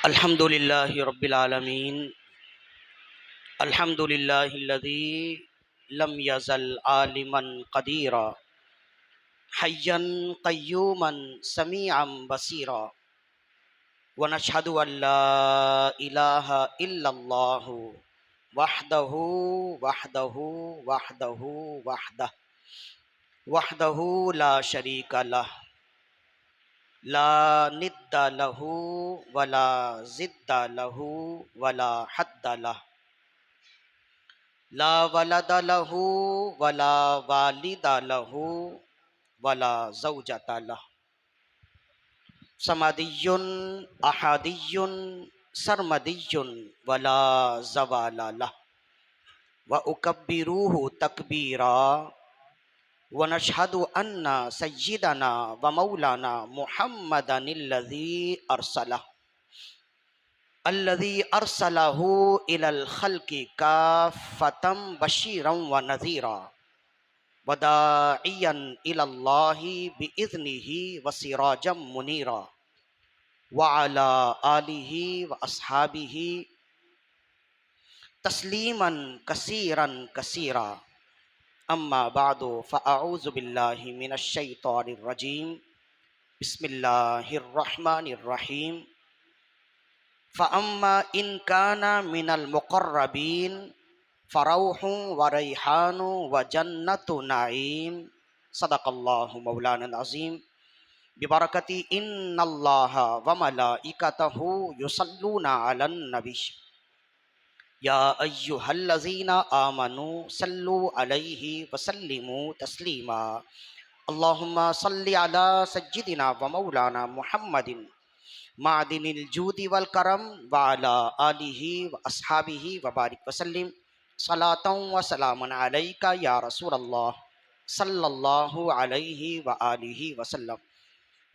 الحمد للہ رب العالمین الحمد للہ الذی لم یزل عالما قدیرا حیا قیوما سمیعا بصیرا ونشہد ان لا الہ الا اللہ وحدہ وحدہ وحدہ وحدہ وحدہ لا شریک لہ لا ند لہ ولا ضد لہ ولا حد لہ لا ولد لہ ولا والد لہ ولا زوجۃ لہ صمدی احدی سرمدی ولا زوال لہ واکبروہ تکبیرا ونشہد ان سیدنا ومولانا محمدا الذی ارسلہ الی الخلق کافۃ بشیرا ونذیرا وداعیا الی اللہ باذنہ وسراجا منیرا وعلی آلہ واصحابہ تسلیما کثیرا کثیرا اما بعد فاعوذ باللہ من الشیطان الرجیم بسم اللہ الرحمن الرحیم فاما ان کان من المقربین فروح وریحان وجنت نعیم صدق اللہ مولانا العظیم ببرکت ان اللہ وملائکتہ یصلون علی النبی یا ایہا الذین آمنوا صلوا علیہ وسلموا تسلیما اللہم صل علی سیدنا ومولانا محمد معدن الجود والکرم وعلی آلہ واصحابہ وبارک وسلم صلاۃ وسلام علیک یا رسول اللہ صلی اللہ علیہ وآلہ وسلم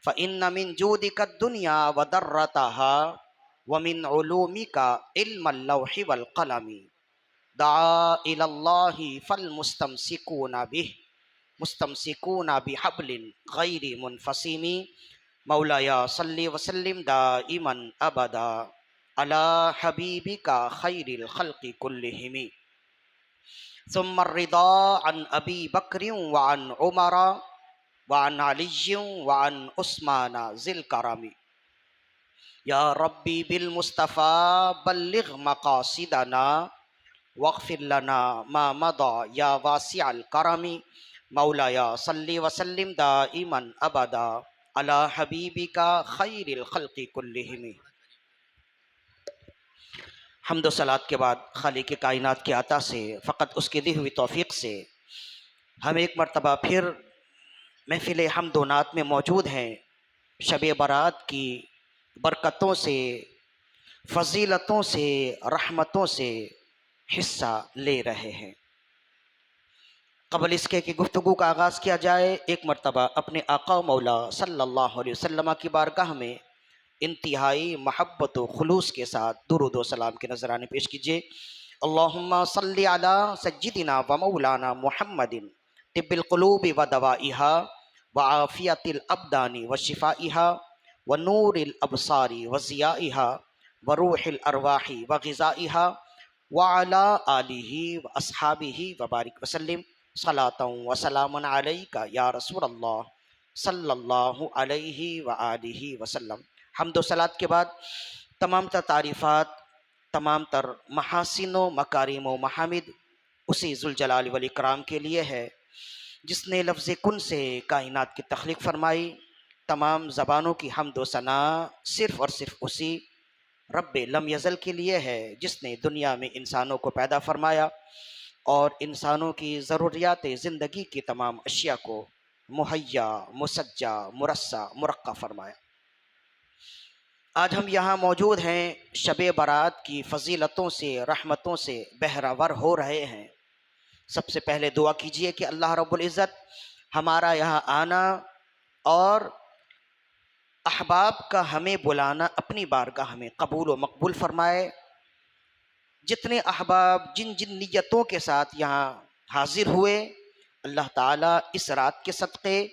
فإن من جودک الدنیا وضرتها ومن علومک علم اللوح والقلم دعا الی اللہ فالمستمسکون به مستمسکون بحبل غیر منفصم مولایا صلی وسلم دائما ابدا علی حبیبک خیر الخلق کلہم ثم الرضا عن ابی بکر وعن عمر وعن علی وعن عثمان ذی الکرم یا ربی بالمصطفیٰ بلغ مقاصدنا واغفر لنا ما مضى یا واسع الکرم مولایا صلی وسلم دائما ابدا علی حبیبک خیر الخلق کلہم۔ حمد و صلات کے بعد خالق کائنات کے عطا سے فقط اس کی دی ہوئی توفیق سے ہم ایک مرتبہ پھر محفل حمد و نعت میں موجود ہیں، شب برات کی برکتوں سے، فضیلتوں سے، رحمتوں سے حصہ لے رہے ہیں۔ قبل اس کے کہ گفتگو کا آغاز کیا جائے، ایک مرتبہ اپنے آقا و مولا صلی اللہ علیہ وسلم کی بارگاہ میں انتہائی محبت و خلوص کے ساتھ درود و سلام کے نذرانے پیش کیجیے۔ اللہم صلی علی سیدنا و مولانا محمد طب القلوب و دوائہا وعافیت الابدان و شفائہا ونور الابصار و ضیائہا وروح الارواح و غذائہا وعلی آلہ و اصحابہ وبارک وسلم صلاۃ و سلام علیک یا رسول اللہ صلی اللہ علیہ وآلہ وسلم۔ حمد و صلات کے بعد تمام تر تعریفات، تمام تر محاسن و مکارم و محامد اسی ذوالجلال والاکرام کے لیے ہے جس نے لفظ کن سے کائنات کی تخلیق فرمائی۔ تمام زبانوں کی حمد و ثنا صرف اور صرف اسی رب لم یزل کے لیے ہے جس نے دنیا میں انسانوں کو پیدا فرمایا اور انسانوں کی ضروریات زندگی کی تمام اشیاء کو مہیا، مسجع، مرصع، مرقع فرمایا۔ آج ہم یہاں موجود ہیں، شب برات کی فضیلتوں سے، رحمتوں سے بہرہ ور ہو رہے ہیں۔ سب سے پہلے دعا کیجئے کہ اللہ رب العزت ہمارا یہاں آنا اور احباب کا ہمیں بلانا اپنی بارگاہ میں قبول و مقبول فرمائے۔ جتنے احباب جن جن نیتوں کے ساتھ یہاں حاضر ہوئے، اللہ تعالیٰ اس رات کے صدقے،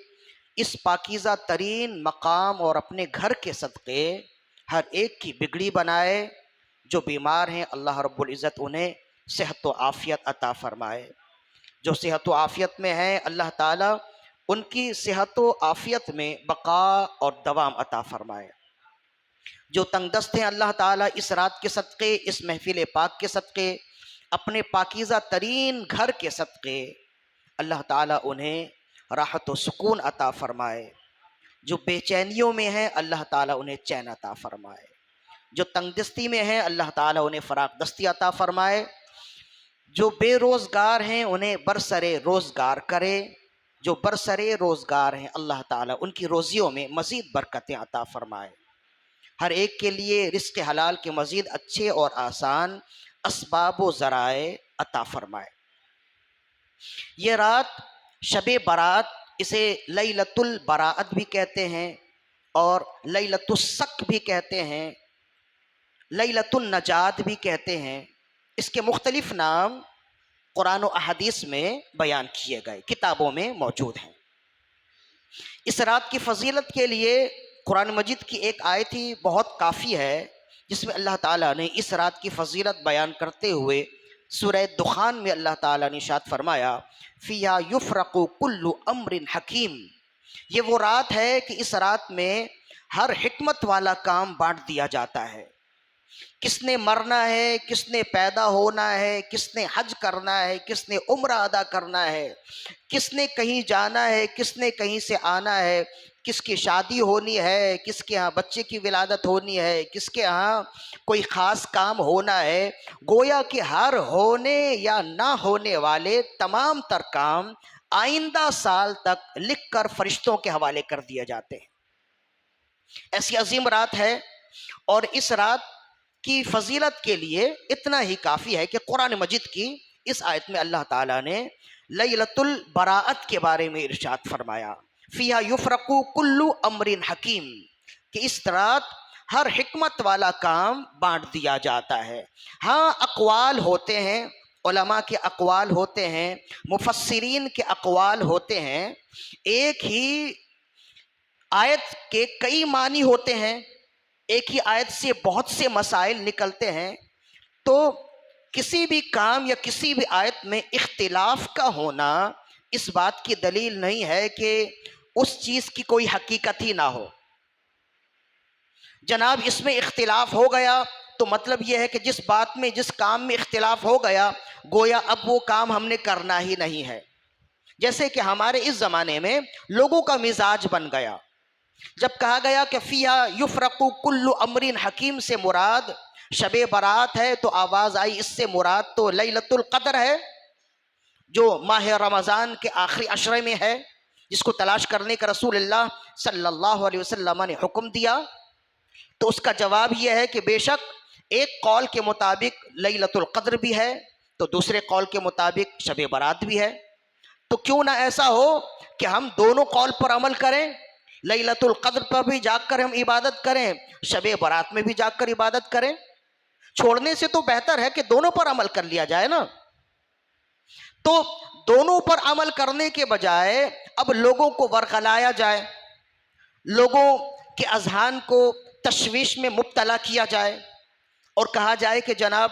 اس پاکیزہ ترین مقام اور اپنے گھر کے صدقے ہر ایک کی بگڑی بنائے، جو بیمار ہیں اللہ رب العزت انہیں صحت و عافیت عطا فرمائے، جو صحت و عافیت میں ہیں اللہ تعالیٰ ان کی صحت و عافیت میں بقا اور دوام عطا فرمائے، جو تنگ دست ہیں اللہ تعالیٰ اس رات کے صدقے، اس محفل پاک کے صدقے، اپنے پاکیزہ ترین گھر کے صدقے اللہ تعالیٰ انہیں راحت و سکون عطا فرمائے، جو بے چینیوں میں ہیں اللہ تعالیٰ انہیں چین عطا فرمائے، جو تنگ دستی میں ہیں اللہ تعالیٰ انہیں فراغ دستی عطا فرمائے، جو بے روزگار ہیں انہیں برسرے روزگار کرے، جو برسرے روزگار ہیں اللہ تعالیٰ ان کی روزیوں میں مزید برکتیں عطا فرمائے، ہر ایک کے لیے رزق حلال کے مزید اچھے اور آسان اسباب و ذرائع عطا فرمائے۔ یہ رات شب برات، اسے لیلۃ البراءت بھی کہتے ہیں اور لیلۃ السق بھی کہتے ہیں، لیلۃ النجات بھی کہتے ہیں، اس کے مختلف نام قرآن و احادیث میں بیان کیے گئے، کتابوں میں موجود ہیں۔ اس رات کی فضیلت کے لیے قرآن مجید کی ایک آیت ہی بہت کافی ہے، جس میں اللہ تعالیٰ نے اس رات کی فضیلت بیان کرتے ہوئے سورہ دخان میں اللہ تعالیٰ نے ارشاد فرمایا فیہا یفرق کل امر حکیم، یہ وہ رات ہے کہ اس رات میں ہر حکمت والا کام بانٹ دیا جاتا ہے، کس نے مرنا ہے، کس نے پیدا ہونا ہے، کس نے حج کرنا ہے، کس نے عمرہ ادا کرنا ہے، کس نے کہیں جانا ہے، کس نے کہیں سے آنا ہے، کس کی شادی ہونی ہے، کس کے ہاں بچے کی ولادت ہونی ہے، کس کے ہاں کوئی خاص کام ہونا ہے، گویا کہ ہر ہونے یا نہ ہونے والے تمام تر کام آئندہ سال تک لکھ کر فرشتوں کے حوالے کر دیے جاتے ہیں۔ ایسی عظیم رات ہے، اور اس رات کی فضیلت کے لیے اتنا ہی کافی ہے کہ قرآن مجید کی اس آیت میں اللہ تعالیٰ نے لیلۃ البراءت کے بارے میں ارشاد فرمایا فیہا یفرق کل امر حکیم، کہ اس رات ہر حکمت والا کام بانٹ دیا جاتا ہے۔ ہاں اقوال ہوتے ہیں، علماء کے اقوال ہوتے ہیں، مفسرین کے اقوال ہوتے ہیں، ایک ہی آیت کے کئی معنی ہوتے ہیں، ایک ہی آیت سے بہت سے مسائل نکلتے ہیں، تو کسی بھی کام یا کسی بھی آیت میں اختلاف کا ہونا اس بات کی دلیل نہیں ہے کہ اس چیز کی کوئی حقیقت ہی نہ ہو۔ جناب اس میں اختلاف ہو گیا تو مطلب یہ ہے کہ جس بات میں، جس کام میں اختلاف ہو گیا، گویا اب وہ کام ہم نے کرنا ہی نہیں ہے۔ جیسے کہ ہمارے اس زمانے میں لوگوں کا مزاج بن گیا، جب کہا گیا کہ فیہا یفرق کل امر حکیم سے مراد شب برات ہے، تو آواز آئی اس سے مراد تو لیلۃ القدر ہے، جو ماہ رمضان کے آخری عشرے میں ہے، جس کو تلاش کرنے کا رسول اللہ صلی اللہ علیہ وسلم نے حکم دیا۔ تو اس کا جواب یہ ہے کہ بے شک ایک قول کے مطابق لیلۃ القدر بھی ہے، تو دوسرے قول کے مطابق شب برات بھی ہے، تو کیوں نہ ایسا ہو کہ ہم دونوں قول پر عمل کریں، لیلۃ القدر پر بھی جاگ کر ہم عبادت کریں، شب برات میں بھی جاگ کر عبادت کریں۔ چھوڑنے سے تو بہتر ہے کہ دونوں پر عمل کر لیا جائے نا۔ تو دونوں پر عمل کرنے کے بجائے اب لوگوں کو ورغلایا جائے، لوگوں کے اذہان کو تشویش میں مبتلا کیا جائے اور کہا جائے کہ جناب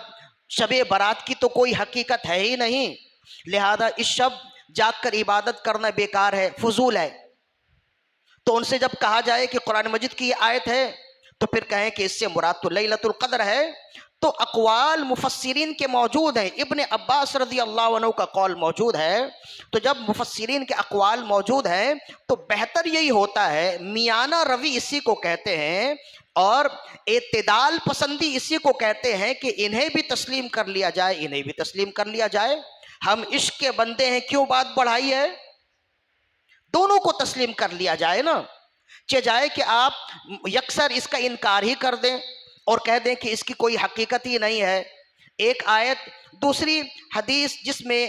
شب برات کی تو کوئی حقیقت ہے ہی نہیں، لہذا اس شب جاگ کر عبادت کرنا بیکار ہے، فضول ہے۔ تو ان سے جب کہا جائے کہ قرآن مجید کی یہ آیت ہے، تو پھر کہیں کہ اس سے مراد تو لیلۃ القدر ہے، تو اقوال مفسرین کے موجود ہیں، ابن عباس رضی اللہ عنہ کا قول موجود ہے، تو جب مفسرین کے اقوال موجود ہیں تو بہتر یہی ہوتا ہے، میانہ روی اسی کو کہتے ہیں اور اعتدال پسندی اسی کو کہتے ہیں کہ انہیں بھی تسلیم کر لیا جائے، انہیں بھی تسلیم کر لیا جائے۔ ہم عشق کے بندے ہیں، کیوں بات بڑھائی ہے؟ دونوں کو تسلیم کر لیا جائے نا، چہ جائے کہ آپ یکسر اس کا انکار ہی کر دیں اور کہہ دیں کہ اس کی کوئی حقیقت ہی نہیں ہے۔ ایک آیت، دوسری حدیث جس میں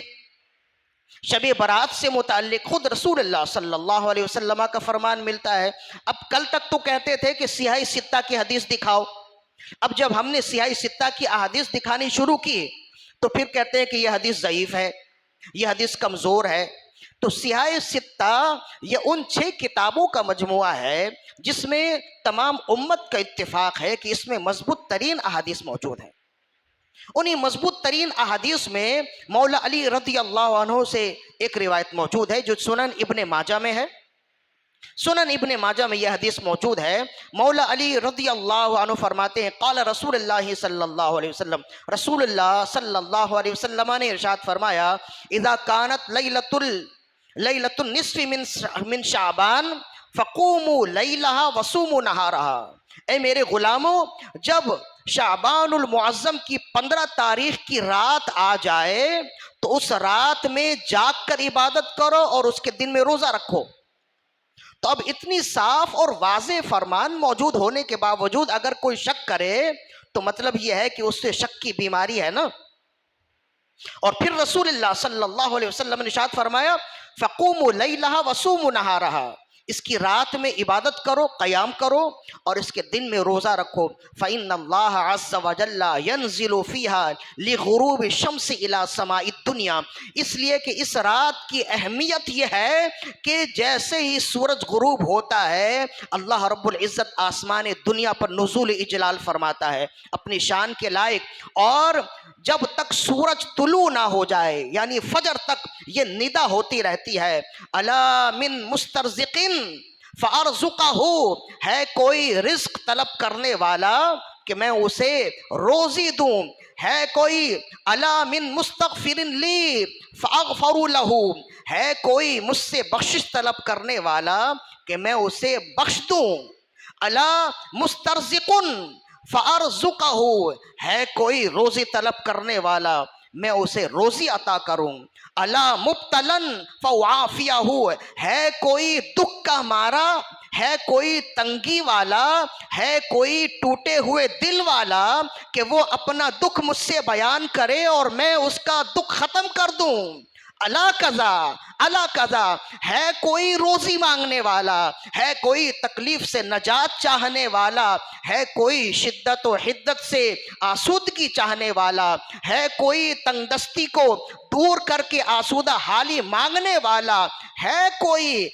شب برات سے متعلق خود رسول اللہ صلی اللہ علیہ وسلم کا فرمان ملتا ہے۔ اب کل تک تو کہتے تھے کہ سیاہ ستہ کی حدیث دکھاؤ، اب جب ہم نے سیاہ ستہ کی احادیث دکھانی شروع کی تو پھر کہتے ہیں کہ یہ حدیث ضعیف ہے، یہ حدیث کمزور ہے۔ تو سیاہ ستہ یہ ان 6 کتابوں کا مجموعہ ہے جس میں تمام امت کا اتفاق ہے کہ اس میں مضبوط ترین احادیث موجود ہیں۔ انہی مضبوط ترین احادیث میں مولا علی رضی اللہ عنہ سے ایک روایت موجود ہے جو سنن ابن ماجہ میں ہے۔ سنن ابن ماجہ میں یہ حدیث موجود ہے۔ مولا علی رضی اللہ عنہ فرماتے ہیں قال رسول اللہ صلی اللہ علیہ وسلم، رسول اللہ صلی اللہ علیہ وسلم نے ارشاد فرمایا اذا کانت لیلۃ النصف من شعبان فقوموا لیلہا وصوموا نہارہا۔ اے میرے غلاموں، جب شعبان المعظم کی 15 تاریخ کی رات آ جائے تو اس رات میں جاگ کر عبادت کرو اور اس کے دن میں روزہ رکھو۔ تو اب اتنی صاف اور واضح فرمان موجود ہونے کے باوجود اگر کوئی شک کرے تو مطلب یہ ہے کہ اس سے شک کی بیماری ہے نا۔ اور پھر رسول اللہ صلی اللہ علیہ وسلم نے ارشاد فرمایا فقوموا لیلہا وصوموا نہارہا، اس کی رات میں عبادت کرو، قیام کرو اور اس کے دن میں روزہ رکھو۔ فإن اللہ عز وجل ينزل فيها لغروب الشمس الى سماء الدنیا، اس لیے کہ اس رات کی اہمیت یہ ہے کہ جیسے ہی سورج غروب ہوتا ہے اللہ رب العزت آسمان دنیا پر نزول اجلال فرماتا ہے اپنی شان کے لائق، اور جب تک سورج طلوع نہ ہو جائے یعنی فجر تک یہ ندا ہوتی رہتی ہے الا من مسترزق فارزقہ، ہے کوئی رزق طلب کرنے والا کہ میں اسے روزی دوں، ہے کوئی الا من مستغفر لی فاغفر لہ، ہے کوئی مجھ سے بخشش طلب کرنے والا کہ میں اسے بخش دوں، الا مسترزق فارزقہ، ہے کوئی روزی طلب کرنے والا میں اسے روزی عطا کروں، الا مبتلن فاعافیہ، ہے کوئی دکھ کا مارا، ہے کوئی تنگی والا، ہے کوئی ٹوٹے ہوئے دل والا کہ وہ اپنا دکھ مجھ سے بیان کرے اور میں اس کا دکھ ختم کر دوں، الا قضا الا قضا، ہے کوئی روزی مانگنے والا، ہے کوئی تکلیف سے نجات چاہنے والا، ہے کوئی شدت و حدت سے آسودگی چاہنے والا، ہے کوئی تنگ دستی کو دور کر کے آسودہ حالی مانگنے والا، ہے کوئی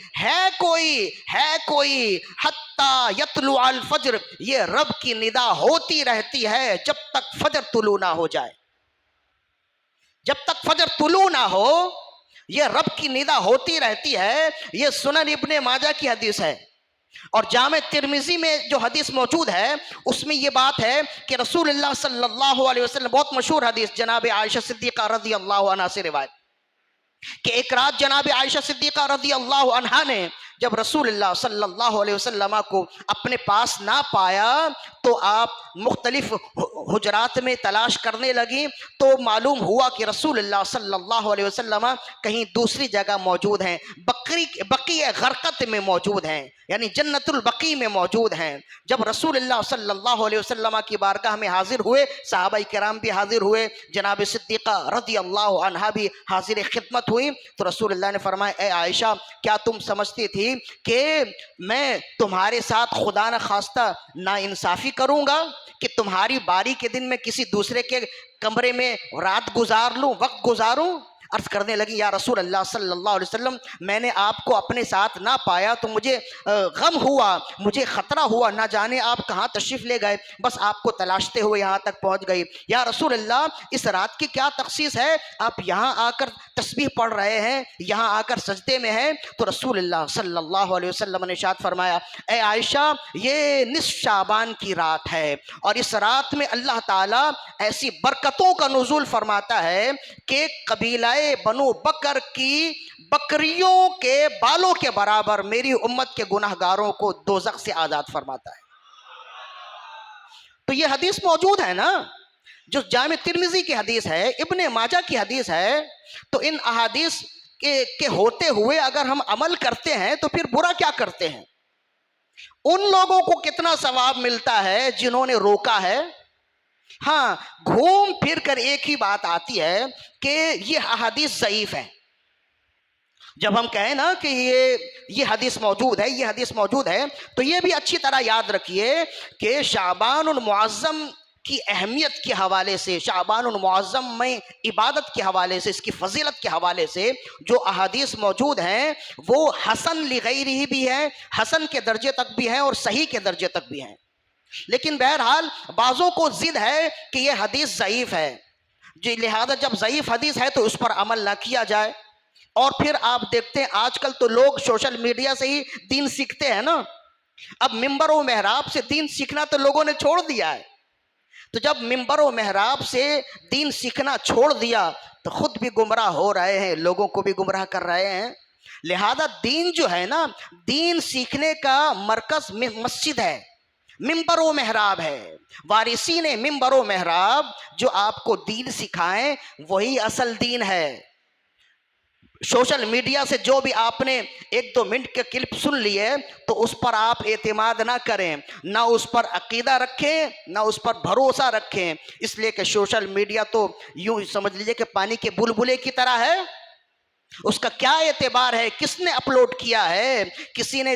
حتی یطلع الفجر، یہ رب کی ندا ہوتی رہتی ہے جب تک فجر طلوع نہ ہو جائے، جب تک فجر طلوع نہ ہو یہ رب کی ندا ہوتی رہتی ہے۔ یہ سنن ابن ماجہ کی حدیث ہے، اور جامع ترمذی میں جو حدیث موجود ہے اس میں یہ بات ہے کہ رسول اللہ صلی اللہ علیہ وسلم، بہت مشہور حدیث جناب عائشہ صدیقہ رضی اللہ عنہا سے روایت کہ ایک رات جناب عائشہ صدیقہ رضی اللہ عنہا نے جب رسول اللہ صلی اللہ علیہ وسلم کو اپنے پاس نہ پایا تو آپ مختلف حجرات میں تلاش کرنے لگیں تو معلوم ہوا کہ رسول اللہ صلی اللہ علیہ وسلم کہیں دوسری جگہ موجود ہیں، بقیع غرقت میں موجود ہیں، یعنی جنت البقیع میں موجود ہیں۔ جب رسول اللہ صلی اللہ علیہ وسلم کی بارگاہ میں حاضر ہوئے، صحابہ کرام بھی حاضر ہوئے، جناب صدیقہ رضی اللہ عنہا بھی حاضر خدمت ہوئی، تو رسول اللہ نے فرمایا اے عائشہ، کیا تم سمجھتی تھی کہ میں تمہارے ساتھ خدا نہ خواستہ ناانصافی کروں گا کہ تمہاری باری کے دن میں کسی دوسرے کے کمرے میں رات گزار لوں، وقت گزاروں؟ عرض کرنے لگی یا رسول اللہ صلی اللہ علیہ وسلم، میں نے آپ کو اپنے ساتھ نہ پایا تو مجھے غم ہوا، مجھے خطرہ ہوا، نہ جانے آپ کہاں تشریف لے گئے، بس آپ کو تلاشتے ہوئے یہاں تک پہنچ گئی۔ یا رسول اللہ، اس رات کی کیا تخصیص ہے؟ آپ یہاں آ کر تسبیح پڑھ رہے ہیں، یہاں آ کر سجدے میں ہیں۔ تو رسول اللہ صلی اللہ علیہ وسلم نے ارشاد فرمایا اے عائشہ، یہ نصف شعبان کی رات ہے، اور اس رات میں اللہ تعالیٰ ایسی برکتوں کا نزول فرماتا ہے کہ قبیلہ بنو بکر کی بکریوں کے بالوں کے برابر میری امت کے گناہ گاروں کو دوزخ سے آزاد فرماتا ہے۔ تو یہ حدیث موجود ہے نا، جو جامع ترمذی کی حدیث ہے، ابن ماجہ کی حدیث ہے، تو ان احادیث کے ہوتے ہوئے اگر ہم عمل کرتے ہیں تو پھر برا کیا کرتے ہیں؟ ان لوگوں کو کتنا ثواب ملتا ہے جنہوں نے روکا ہے۔ ہاں، گھوم پھر کر ایک ہی بات آتی ہے کہ یہ احادیث ضعیف ہے۔ جب ہم کہیں نا کہ یہ حدیث موجود ہے، یہ حدیث موجود ہے، تو یہ بھی اچھی طرح یاد رکھیے کہ شعبان المعظم کی اہمیت کے حوالے سے، شعبان المعظم میں عبادت کے حوالے سے، اس کی فضیلت کے حوالے سے جو احادیث موجود ہیں وہ حسن لغیرہ بھی ہیں، حسن کے درجے تک بھی ہیں اور صحیح کے درجے تک بھی ہیں. لیکن بہرحال بعضوں کو ضد ہے کہ یہ حدیث ضعیف ہے، لہذا جب ضعیف حدیث ہے تو اس پر عمل نہ کیا جائے. اور پھر آپ دیکھتے ہیں آج کل تو لوگ سوشل میڈیا سے ہی دین سیکھتے ہیں نا. اب ممبر و محراب سے دین سیکھنا تو لوگوں نے چھوڑ دیا ہے. تو جب ممبر و محراب سے دین سیکھنا چھوڑ دیا تو خود بھی گمراہ ہو رہے ہیں، لوگوں کو بھی گمراہ کر رہے ہیں. لہذا دین جو ہے نا، دین سیکھنے کا مرکز مسجد ہے، ممبر و محراب ہے. وارثین ممبر و محراب جو آپ کو دین سکھائیں وہی اصل دین ہے. سوشل میڈیا سے جو بھی آپ نے 1-2 منٹ کے کلپ سن لیے تو اس پر آپ اعتماد نہ کریں، نہ اس پر عقیدہ رکھیں، نہ اس پر بھروسہ رکھیں. اس لیے کہ سوشل میڈیا تو یوں سمجھ لیجئے کہ پانی کے بلبلے کی طرح ہے. اس کا کیا اعتبار ہے؟ کس نے اپلوڈ کیا ہے؟ کسی نے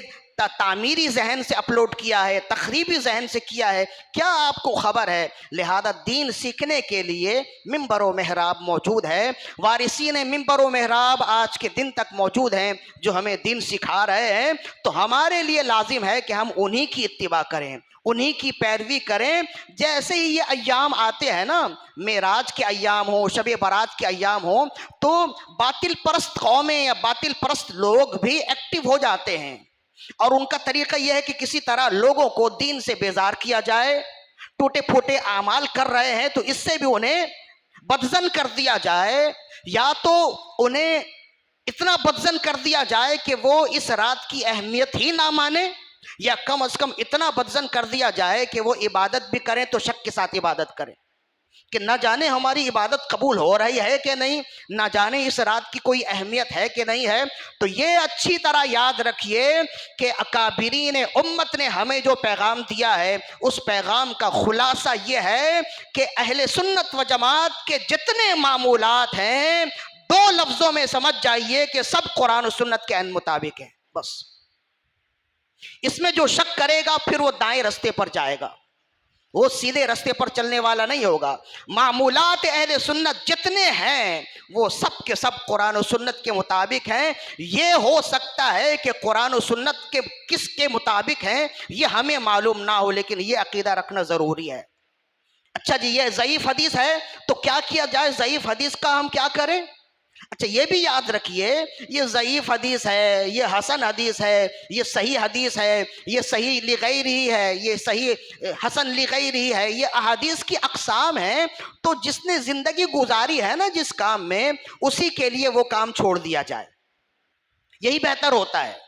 تعمیری ذہن سے اپلوڈ کیا ہے، تخریبی ذہن سے کیا ہے، کیا آپ کو خبر ہے؟ لہذا دین سیکھنے کے لیے ممبر و محراب موجود ہے. وارثین ممبر و محراب آج کے دن تک موجود ہیں جو ہمیں دین سکھا رہے ہیں. تو ہمارے لیے لازم ہے کہ ہم انہی کی اتباع کریں، انہی کی پیروی کریں. جیسے ہی یہ ایام آتے ہیں نا، معراج کے ایام ہوں، شب برات کے ایام ہوں، تو باطل پرست قومیں یا باطل پرست لوگ بھی ایکٹیو ہو جاتے ہیں. اور ان کا طریقہ یہ ہے کہ کسی طرح لوگوں کو دین سے بیزار کیا جائے. ٹوٹے پھوٹے اعمال کر رہے ہیں تو اس سے بھی انہیں بدظن کر دیا جائے، یا تو انہیں اتنا بدظن کر دیا جائے کہ وہ اس رات کی اہمیت ہی نہ مانے، یا کم از کم اتنا بدظن کر دیا جائے کہ وہ عبادت بھی کریں تو شک کے ساتھ عبادت کریں کہ نہ جانے ہماری عبادت قبول ہو رہی ہے کہ نہیں، نہ جانے اس رات کی کوئی اہمیت ہے کہ نہیں ہے. تو یہ اچھی طرح یاد رکھیے کہ اکابرین امت نے ہمیں جو پیغام دیا ہے اس پیغام کا خلاصہ یہ ہے کہ اہل سنت و جماعت کے جتنے معمولات ہیں 2 لفظوں میں سمجھ جائیے کہ سب قرآن و سنت کے عین مطابق ہیں. بس اس میں جو شک کرے گا پھر وہ دائیں رستے پر جائے گا، وہ سیدھے رستے پر چلنے والا نہیں ہوگا. معمولات اہل سنت جتنے ہیں وہ سب کے سب قرآن و سنت کے مطابق ہیں. یہ ہو سکتا ہے کہ قرآن و سنت کے کس کے مطابق ہیں یہ ہمیں معلوم نہ ہو، لیکن یہ عقیدہ رکھنا ضروری ہے. اچھا جی، یہ ضعیف حدیث ہے تو کیا کیا جائے؟ ضعیف حدیث کا ہم کیا کریں؟ اچھا یہ بھی یاد رکھیے، یہ ضعیف حدیث ہے، یہ حسن حدیث ہے، یہ صحیح حدیث ہے، یہ صحیح لغیرہ ہے، یہ صحیح حسن لغیرہ ہے، یہ احادیث کی اقسام ہیں. تو جس نے زندگی گزاری ہے نا جس کام میں، اسی کے لیے وہ کام چھوڑ دیا جائے، یہی بہتر ہوتا ہے.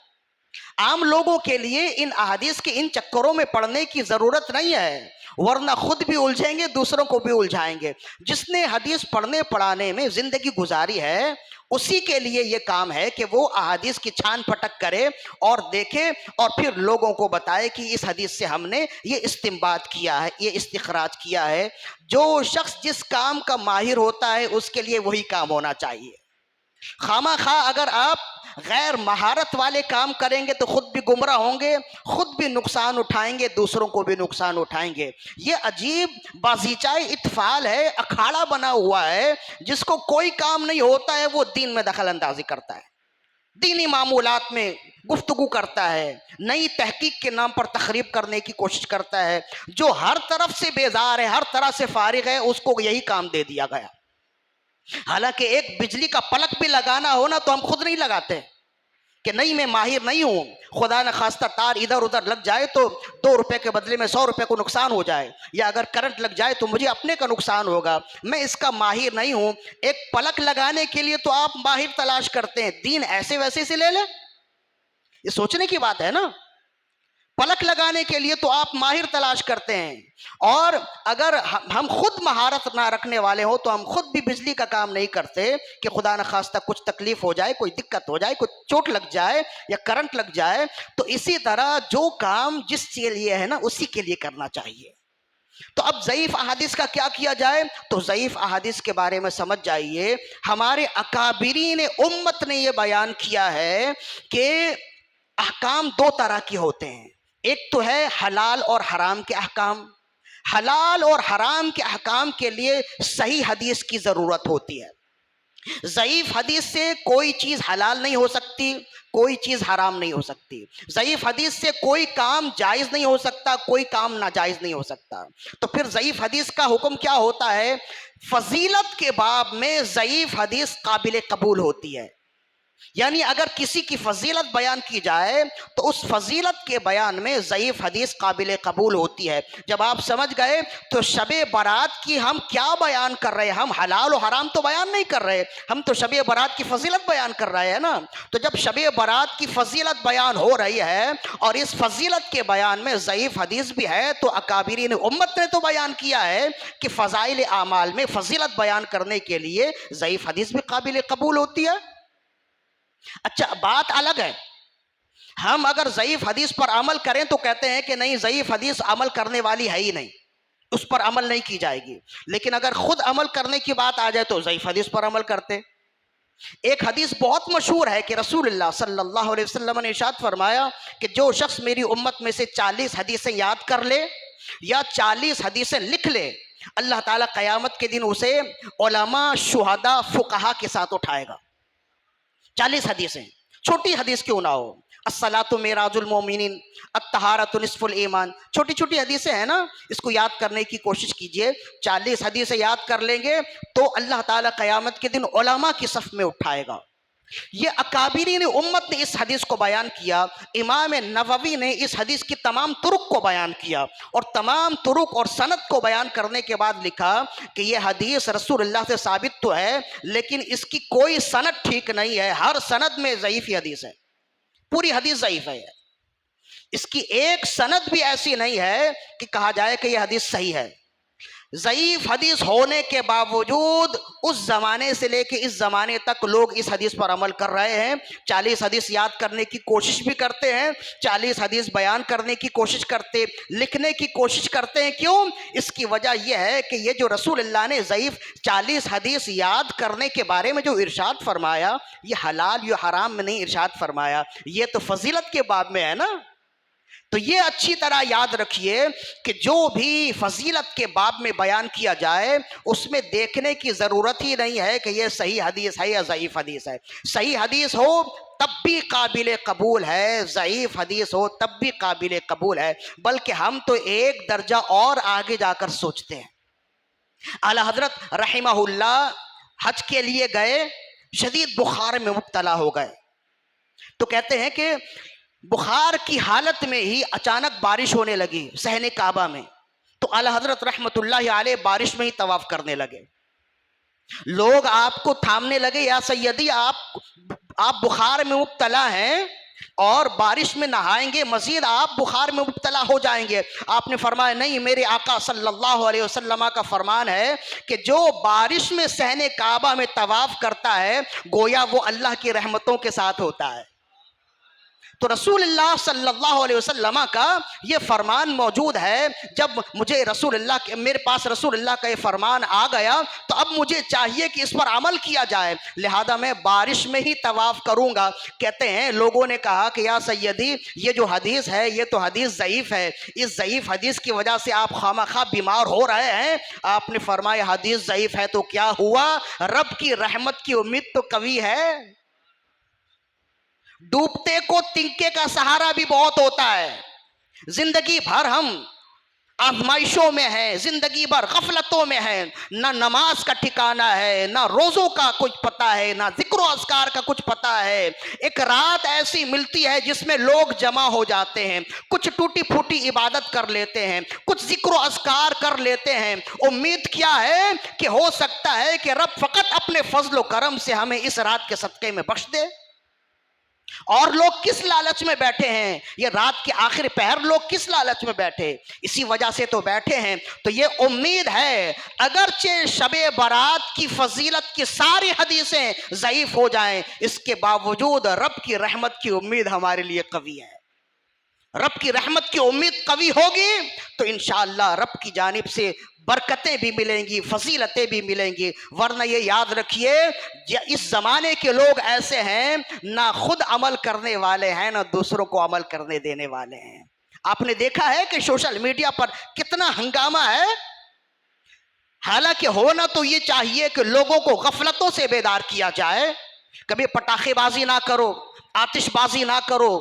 عام لوگوں کے لیے ان احادیث کے ان چکروں میں پڑنے کی ضرورت نہیں ہے، ورنہ خود بھی الجھیں گے، دوسروں کو بھی الجھائیں گے. جس نے حدیث پڑھنے پڑھانے میں زندگی گزاری ہے اسی کے لیے یہ کام ہے کہ وہ احادیث کی چھان پھٹک کرے اور دیکھے اور پھر لوگوں کو بتائے کہ اس حدیث سے ہم نے یہ استنباط کیا ہے، یہ استخراج کیا ہے. جو شخص جس کام کا ماہر ہوتا ہے اس کے لیے وہی کام ہونا چاہیے. خواہ خواہ اگر آپ غیر مہارت والے کام کریں گے تو خود بھی گمراہ ہوں گے، خود بھی نقصان اٹھائیں گے، دوسروں کو بھی نقصان اٹھائیں گے. یہ عجیب بازیچۂ اطفال ہے، اکھاڑا بنا ہوا ہے، جس کو کوئی کام نہیں ہوتا ہے وہ دین میں دخل اندازی کرتا ہے، دینی معمولات میں گفتگو کرتا ہے، نئی تحقیق کے نام پر تخریب کرنے کی کوشش کرتا ہے. جو ہر طرف سے بیزار ہے، ہر طرح سے فارغ ہے، اس کو یہی کام دے دیا گیا. حالانکہ ایک بجلی کا پلک بھی لگانا ہو نا تو ہم خود نہیں لگاتے کہ نہیں میں ماہر نہیں ہوں، خدا نہ خواستہ تار ادھر ادھر لگ جائے تو 2 روپے کے بدلے میں 100 روپے کو نقصان ہو جائے، یا اگر کرنٹ لگ جائے تو مجھے اپنے کا نقصان ہوگا، میں اس کا ماہر نہیں ہوں. ایک پلک لگانے کے لیے تو آپ ماہر تلاش کرتے ہیں، دین ایسے ویسے سے لے لیں؟ یہ سوچنے کی بات ہے نا. پلک لگانے کے لیے تو آپ ماہر تلاش کرتے ہیں، اور اگر ہم خود مہارت نہ رکھنے والے ہوں تو ہم خود بھی بجلی کا کام نہیں کرتے کہ خدا نہ خواستہ کچھ تکلیف ہو جائے، کوئی دقت ہو جائے، کوئی چوٹ لگ جائے یا کرنٹ لگ جائے. تو اسی طرح جو کام جس کے لیے ہے نا اسی کے لیے کرنا چاہیے. تو اب ضعیف احادیث کا کیا کیا جائے؟ تو ضعیف احادیث کے بارے میں سمجھ جائیے، ہمارے اکابرین امت نے یہ بیان کیا ہے کہ احکام 2 طرح کے ہوتے ہیں. ایک تو ہے حلال اور حرام کے احکام، حلال اور حرام کے احکام کے لیے صحیح حدیث کی ضرورت ہوتی ہے۔ ضعیف حدیث سے کوئی چیز حلال نہیں ہو سکتی، کوئی چیز حرام نہیں ہو سکتی۔ ضعیف حدیث سے کوئی کام جائز نہیں ہو سکتا، کوئی کام ناجائز نہیں ہو سکتا۔ تو پھر ضعیف حدیث کا حکم کیا ہوتا ہے؟ فضیلت کے باب میں ضعیف حدیث قابل قبول ہوتی ہے۔ یعنی اگر کسی کی فضیلت بیان کی جائے تو اس فضیلت کے بیان میں ضعیف حدیث قابل قبول ہوتی ہے۔ جب آپ سمجھ گئے تو شب برات کی ہم کیا بیان کر رہے ہیں؟ ہم حلال و حرام تو بیان نہیں کر رہے، ہم تو شب برات کی فضیلت بیان کر رہے ہیں نا۔ تو جب شب برات کی فضیلت بیان ہو رہی ہے اور اس فضیلت کے بیان میں ضعیف حدیث بھی ہے، تو اکابرین امت نے تو بیان کیا ہے کہ فضائل اعمال میں فضیلت بیان کرنے کے لیے ضعیف حدیث بھی قابل قبول ہوتی ہے۔ اچھا، بات الگ ہے، ہم اگر ضعیف حدیث پر عمل کریں تو کہتے ہیں کہ نہیں، ضعیف حدیث عمل کرنے والی ہے ہی نہیں، اس پر عمل نہیں کی جائے گی۔ لیکن اگر خود عمل کرنے کی بات آ جائے تو ضعیف حدیث پر عمل کرتے۔ ایک حدیث بہت مشہور ہے کہ رسول اللہ صلی اللہ علیہ وسلم نے ارشاد فرمایا کہ جو شخص میری امت میں سے 40 حدیثیں یاد کر لے یا 40 حدیثیں لکھ لے، اللہ تعالیٰ قیامت کے دن اسے علماء، شہداء، فقہاء کے ساتھ اٹھائے گا۔ 40 حدیثیں، چھوٹی حدیث کیوں نہ ہو، الصلاۃ معراج المومنین، الطہارۃ نصف الایمان، چھوٹی چھوٹی حدیثیں ہیں نا، اس کو یاد کرنے کی کوشش کیجئے۔ 40 حدیثیں یاد کر لیں گے تو اللہ تعالیٰ قیامت کے دن علماء کی صف میں اٹھائے گا۔ یہ اکابرین امت نے اس حدیث کو بیان کیا۔ امام نووی نے اس حدیث کی تمام طرق کو بیان کیا اور تمام طرق اور سند کو بیان کرنے کے بعد لکھا کہ یہ حدیث رسول اللہ سے ثابت تو ہے لیکن اس کی کوئی سند ٹھیک نہیں ہے، ہر سند میں ضعیف حدیث ہے، پوری حدیث ضعیف ہے، اس کی ایک سند بھی ایسی نہیں ہے کہ کہا جائے کہ یہ حدیث صحیح ہے۔ ضعیف حدیث ہونے کے باوجود اس زمانے سے لے کے اس زمانے تک لوگ اس حدیث پر عمل کر رہے ہیں، 40 حدیث یاد کرنے کی کوشش بھی کرتے ہیں، 40 حدیث بیان کرنے کی کوشش کرتے، لکھنے کی کوشش کرتے ہیں۔ کیوں؟ اس کی وجہ یہ ہے کہ یہ جو رسول اللہ نے ضعیف 40 حدیث یاد کرنے کے بارے میں جو ارشاد فرمایا، یہ حلال یا حرام میں نہیں ارشاد فرمایا، یہ تو فضیلت کے باب میں ہے نا۔ تو یہ اچھی طرح یاد رکھیے کہ جو بھی فضیلت کے باب میں بیان کیا جائے اس میں دیکھنے کی ضرورت ہی نہیں ہے کہ یہ صحیح حدیث ہے یا ضعیف حدیث ہے۔ صحیح حدیث ہو تب بھی قابل قبول ہے، ضعیف حدیث ہو تب بھی قابل قبول ہے، بلکہ ہم تو ایک درجہ اور آگے جا کر سوچتے ہیں۔ اعلیٰ حضرت رحمہ اللہ حج کے لیے گئے، شدید بخار میں مبتلا ہو گئے، تو کہتے ہیں کہ بخار کی حالت میں ہی اچانک بارش ہونے لگی صحن کعبہ میں، تو اعلیٰ حضرت رحمت اللہ علیہ بارش میں ہی طواف کرنے لگے۔ لوگ آپ کو تھامنے لگے، یا سیدی آپ بخار میں مبتلا ہیں اور بارش میں نہائیں گے، مزید آپ بخار میں مبتلا ہو جائیں گے۔ آپ نے فرمایا نہیں، میرے آقا صلی اللہ علیہ وسلم کا فرمان ہے کہ جو بارش میں صحن کعبہ میں طواف کرتا ہے گویا وہ اللہ کی رحمتوں کے ساتھ ہوتا ہے۔ تو رسول اللہ صلی اللہ علیہ وسلم کا یہ فرمان موجود ہے۔ جب مجھے میرے پاس رسول اللہ کا یہ فرمان آ گیا تو اب مجھے چاہیے کہ اس پر عمل کیا جائے، لہذا میں بارش میں ہی طواف کروں گا۔ کہتے ہیں لوگوں نے کہا کہ یا سیدی یہ جو حدیث ہے یہ تو حدیث ضعیف ہے، اس ضعیف حدیث کی وجہ سے آپ خواہ بیمار ہو رہے ہیں۔ آپ نے فرمایا حدیث ضعیف ہے تو کیا ہوا، رب کی رحمت کی امید تو قوی ہے۔ ڈوبتے کو تنکے کا سہارا بھی بہت ہوتا ہے۔ زندگی بھر ہم آزمائشوں میں ہیں، زندگی بھر غفلتوں میں ہیں، نہ نماز کا ٹھکانہ ہے، نہ روزوں کا کچھ پتہ ہے، نہ ذکر و اذکار کا کچھ پتہ ہے۔ ایک رات ایسی ملتی ہے جس میں لوگ جمع ہو جاتے ہیں، کچھ ٹوٹی پھوٹی عبادت کر لیتے ہیں، کچھ ذکر و اذکار کر لیتے ہیں۔ امید کیا ہے کہ ہو سکتا ہے کہ رب فقط اپنے فضل و کرم سے ہمیں اس رات کے صدقے میں بخش دے۔ اور لوگ کس لالچ میں بیٹھے ہیں، یہ رات کے آخر پہر لوگ کس لالچ میں بیٹھے، اسی وجہ سے تو بیٹھے ہیں۔ تو یہ امید ہے اگرچہ شب برات کی فضیلت کی ساری حدیثیں ضعیف ہو جائیں، اس کے باوجود رب کی رحمت کی امید ہمارے لیے قوی ہے۔ رب کی رحمت کی امید قوی ہوگی تو انشاءاللہ رب کی جانب سے برکتیں بھی ملیں گی، فضیلتیں بھی ملیں گی۔ ورنہ یہ یاد رکھیے اس زمانے کے لوگ ایسے ہیں، نہ خود عمل کرنے والے ہیں نہ دوسروں کو عمل کرنے دینے والے ہیں۔ آپ نے دیکھا ہے کہ سوشل میڈیا پر کتنا ہنگامہ ہے، حالانکہ ہونا تو یہ چاہیے کہ لوگوں کو غفلتوں سے بیدار کیا جائے. کبھی پٹاخے بازی نہ کرو، آتش بازی نہ کرو،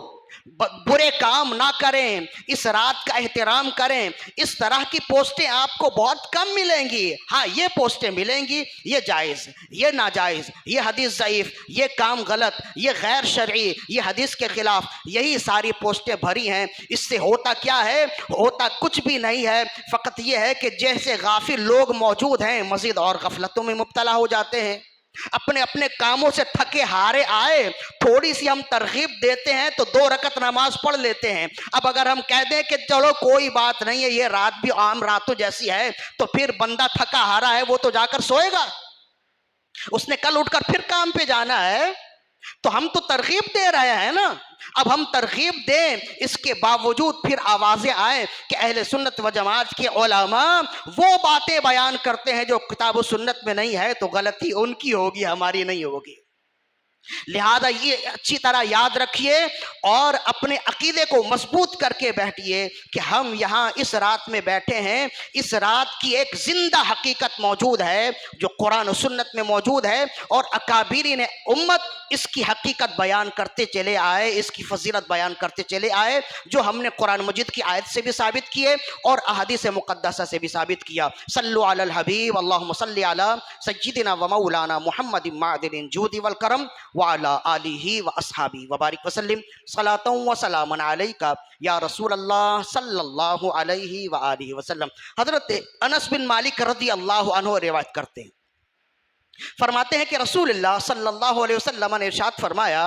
برے کام نہ کریں، اس رات کا احترام کریں. اس طرح کی پوسٹیں آپ کو بہت کم ملیں گی. ہاں یہ پوسٹیں ملیں گی، یہ جائز، یہ ناجائز، یہ حدیث ضعیف، یہ کام غلط، یہ غیر شرعی، یہ حدیث کے خلاف، یہی ساری پوسٹیں بھری ہیں. اس سے ہوتا کیا ہے؟ ہوتا کچھ بھی نہیں ہے، فقط یہ ہے کہ جیسے غافل لوگ موجود ہیں مزید اور غفلتوں میں مبتلا ہو جاتے ہیں. اپنے اپنے کاموں سے تھکے ہارے آئے، تھوڑی سی ہم ترغیب دیتے ہیں تو 2 رکعت نماز پڑھ لیتے ہیں. اب اگر ہم کہہ دیں کہ چلو کوئی بات نہیں ہے، یہ رات بھی عام راتوں جیسی ہے، تو پھر بندہ تھکا ہارا ہے، وہ تو جا کر سوئے گا، اس نے کل اٹھ کر پھر کام پہ جانا ہے. تو ہم تو ترغیب دے رہے ہیں نا. اب ہم ترغیب دیں، اس کے باوجود پھر آوازیں آئیں کہ اہل سنت و جماعت کے علماء وہ باتیں بیان کرتے ہیں جو کتاب و سنت میں نہیں ہے، تو غلطی ان کی ہوگی، ہماری نہیں ہوگی. لہذا یہ اچھی طرح یاد رکھیے اور اپنے عقیدے کو مضبوط کر کے بیٹھیے کہ ہم یہاں اس رات میں بیٹھے ہیں. اس رات کی ایک زندہ حقیقت موجود ہے جو قرآن و سنت میں موجود ہے، اور اکابرین امت اس کی حقیقت بیان کرتے چلے آئے، اس کی فضیلت بیان کرتے چلے آئے، جو ہم نے قرآن مجید کی آیت سے بھی ثابت کیے اور احادیث مقدسہ سے بھی ثابت کیا. صلو علی الحبیب، اللہم صلی علی سیدنا و مولانا محمد معدن الجود والکرم وعلی آلہ واصحابہ وبارک وسلم. صلاۃ و سلام علیک یا رسول اللہ صلی اللہ علیہ وآلہ وسلم. حضرت انس بن مالک رضی اللہ عنہ روایت کرتے ہیں، فرماتے ہیں کہ رسول اللہ صلی اللہ علیہ وسلم نے ارشاد فرمایا،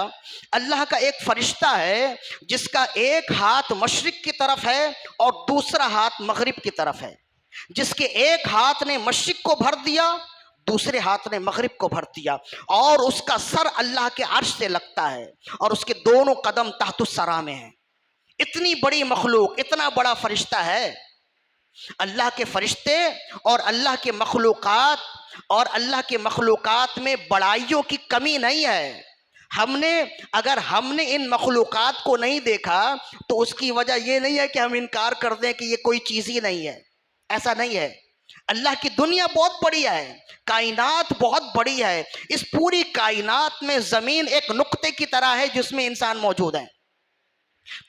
اللہ کا ایک فرشتہ ہے جس کا ایک ہاتھ مشرق کی طرف ہے اور دوسرا ہاتھ مغرب کی طرف ہے. جس کے ایک ہاتھ نے مشرق کو بھر دیا، دوسرے ہاتھ نے مغرب کو بھر دیا، اور اس کا سر اللہ کے عرش سے لگتا ہے اور اس کے دونوں قدم تحت الثری میں ہیں. اتنی بڑی مخلوق، اتنا بڑا فرشتہ ہے. اللہ کے فرشتے اور اللہ کے مخلوقات اور اللہ کے مخلوقات میں بڑائیوں کی کمی نہیں ہے. اگر ہم نے ان مخلوقات کو نہیں دیکھا تو اس کی وجہ یہ نہیں ہے کہ ہم انکار کر دیں کہ یہ کوئی چیز ہی نہیں ہے. ایسا نہیں ہے. اللہ کی دنیا بہت بڑی ہے، کائنات بہت بڑی ہے. اس پوری کائنات میں زمین ایک نقطے کی طرح ہے جس میں انسان موجود ہے.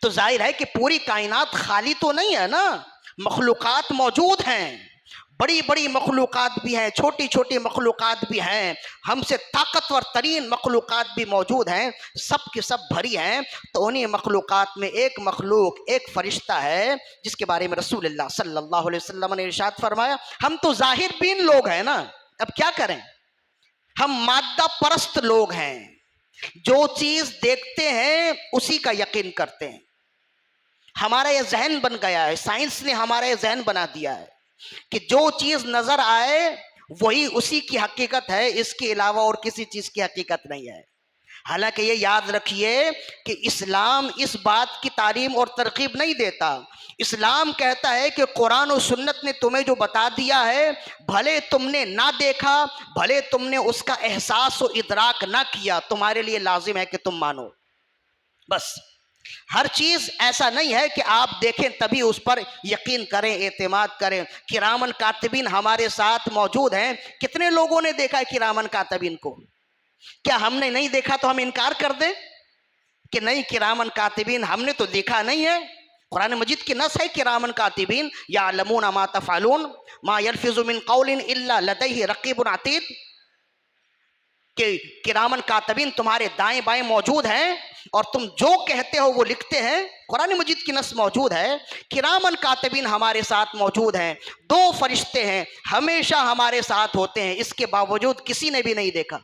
تو ظاہر ہے کہ پوری کائنات خالی تو نہیں ہے نا، مخلوقات موجود ہیں. بڑی بڑی مخلوقات بھی ہیں، چھوٹی چھوٹی مخلوقات بھی ہیں، ہم سے طاقتور ترین مخلوقات بھی موجود ہیں، سب کے سب بھری ہیں. تو انہیں مخلوقات میں ایک مخلوق، ایک فرشتہ ہے جس کے بارے میں رسول اللہ صلی اللہ علیہ وسلم نے ارشاد فرمایا، ہم تو ظاہر بین لوگ ہیں نا، اب کیا کریں؟ ہم مادہ پرست لوگ ہیں، جو چیز دیکھتے ہیں اسی کا یقین کرتے ہیں. ہمارا یہ ذہن بن گیا ہے، سائنس نے ہمارا یہ ذہن بنا دیا ہے کہ جو چیز نظر آئے وہی اسی کی حقیقت ہے، اس کے علاوہ اور کسی چیز کی حقیقت نہیں ہے. حالانکہ یہ یاد رکھیے کہ اسلام اس بات کی تعلیم اور ترغیب نہیں دیتا. اسلام کہتا ہے کہ قرآن و سنت نے تمہیں جو بتا دیا ہے، بھلے تم نے نہ دیکھا، بھلے تم نے اس کا احساس و ادراک نہ کیا، تمہارے لیے لازم ہے کہ تم مانو. بس ہر چیز ایسا نہیں ہے کہ آپ دیکھیں تبھی اس پر یقین کریں، اعتماد کریں. کرامن کاتبین ہمارے ساتھ موجود ہیں. کتنے لوگوں نے دیکھا ہے کرامن کاتبین کو؟ کیا ہم نے نہیں دیکھا تو ہم انکار کر دیں کہ نہیں کرامن کاتبین ہم نے تو دیکھا نہیں ہے؟ قرآن مجید کی نص ہے کرامن کاتبین یعلمون ما تفعلون ما یلفظ من قول الا لدیہ رقیب عتید، کہ کرامن کاتبین تمہارے دائیں بائیں موجود ہیں اور تم جو کہتے ہو وہ لکھتے ہیں. قرآن مجید کی نص موجود ہے، کرامن کاتبین ہمارے ساتھ موجود ہیں. 2 فرشتے ہیں، ہمیشہ ہمارے ساتھ ہوتے ہیں، اس کے باوجود کسی نے بھی نہیں دیکھا،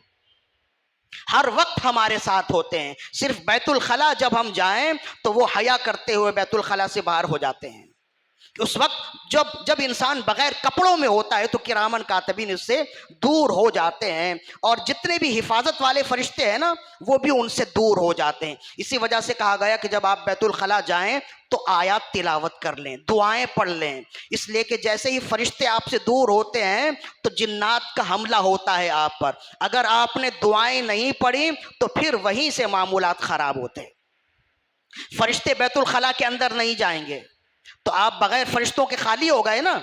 ہر وقت ہمارے ساتھ ہوتے ہیں. صرف بیت الخلا جب ہم جائیں تو وہ حیا کرتے ہوئے بیت الخلا سے باہر ہو جاتے ہیں. اس وقت جب انسان بغیر کپڑوں میں ہوتا ہے تو کرامن کاتبین اس سے دور ہو جاتے ہیں، اور جتنے بھی حفاظت والے فرشتے ہیں نا وہ بھی ان سے دور ہو جاتے ہیں. اسی وجہ سے کہا گیا کہ جب آپ بیت الخلا جائیں تو آیات تلاوت کر لیں، دعائیں پڑھ لیں، اس لیے کہ جیسے ہی فرشتے آپ سے دور ہوتے ہیں تو جنات کا حملہ ہوتا ہے آپ پر. اگر آپ نے دعائیں نہیں پڑھی تو پھر وہیں سے معمولات خراب ہوتے ہیں. فرشتے بیت الخلا کے اندر نہیں جائیں گے، تو آپ بغیر فرشتوں کے خالی ہو گئے نا.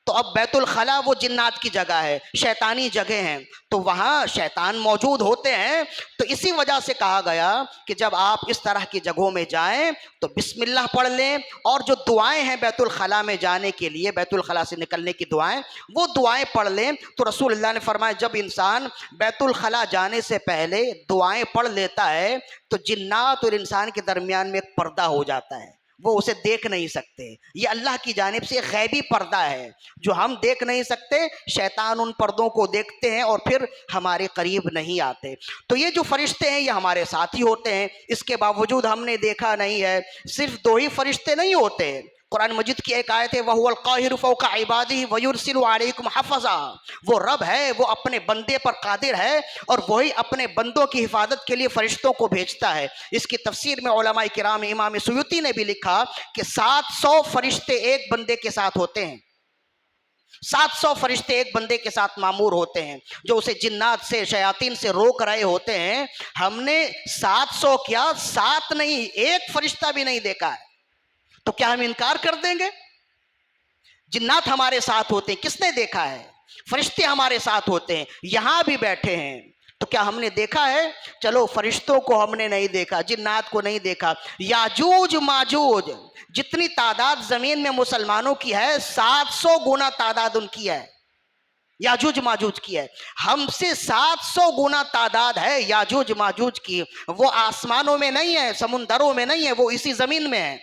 تو اب بیت الخلا وہ جنات کی جگہ ہے، شیطانی جگہ ہیں، تو وہاں شیطان موجود ہوتے ہیں. تو اسی وجہ سے کہا گیا کہ جب آپ اس طرح کی جگہوں میں جائیں تو بسم اللہ پڑھ لیں، اور جو دعائیں ہیں بیت الخلا میں جانے کے لیے، بیت الخلا سے نکلنے کی دعائیں، وہ دعائیں پڑھ لیں. تو رسول اللہ نے فرمایا جب انسان بیت الخلا جانے سے پہلے دعائیں پڑھ لیتا ہے تو جنات اور انسان کے درمیان میں ایک پردہ ہو جاتا ہے، وہ اسے دیکھ نہیں سکتے. یہ اللہ کی جانب سے غیبی پردہ ہے جو ہم دیکھ نہیں سکتے، شیطان ان پردوں کو دیکھتے ہیں اور پھر ہمارے قریب نہیں آتے. تو یہ جو فرشتے ہیں یہ ہمارے ساتھی ہوتے ہیں، اس کے باوجود ہم نے دیکھا نہیں ہے. صرف 2 ہی فرشتے نہیں ہوتے. قرآن مجید کی ایک آیت ہے وَهُوَ الْقَاهِرُ فَوْقَ عِبَادِهِ وَيُرْسِلُ عَلَيْكُمْ حَفَظًا. وہ رب ہے، وہ اپنے بندے پر قادر ہے اور وہی اپنے بندوں کی حفاظت کے لیے فرشتوں کو بھیجتا ہے. اس کی تفسیر میں علماء کرام، امام سیوطی نے بھی لکھا کہ 700 فرشتے ایک بندے کے ساتھ ہوتے ہیں. 700 فرشتے ایک بندے کے ساتھ مامور ہوتے ہیں جو اسے جنات سے، شیاطین سے روک رہے ہوتے ہیں. ہم نے 700 کیا، 7 نہیں، ایک فرشتہ بھی نہیں دیکھا ہے. تو کیا ہم انکار کر دیں گے؟ جنات ہمارے ساتھ ہوتے ہیں، کس نے دیکھا ہے؟ فرشتے ہمارے ساتھ ہوتے ہیں، یہاں بھی بیٹھے ہیں. تو کیا ہم نے دیکھا ہے؟ چلو فرشتوں کو ہم نے نہیں دیکھا، جنات کو نہیں دیکھا. یاجوج ماجوج جتنی تعداد زمین میں مسلمانوں کی ہے 700 گنا تعداد ان کی ہے، یاجوج ماجوج کی ہے. ہم سے 700 گنا تعداد ہے یاجوج ماجوج کی. وہ آسمانوں میں نہیں ہے، سمندروں میں نہیں ہے، وہ اسی زمین میں ہے.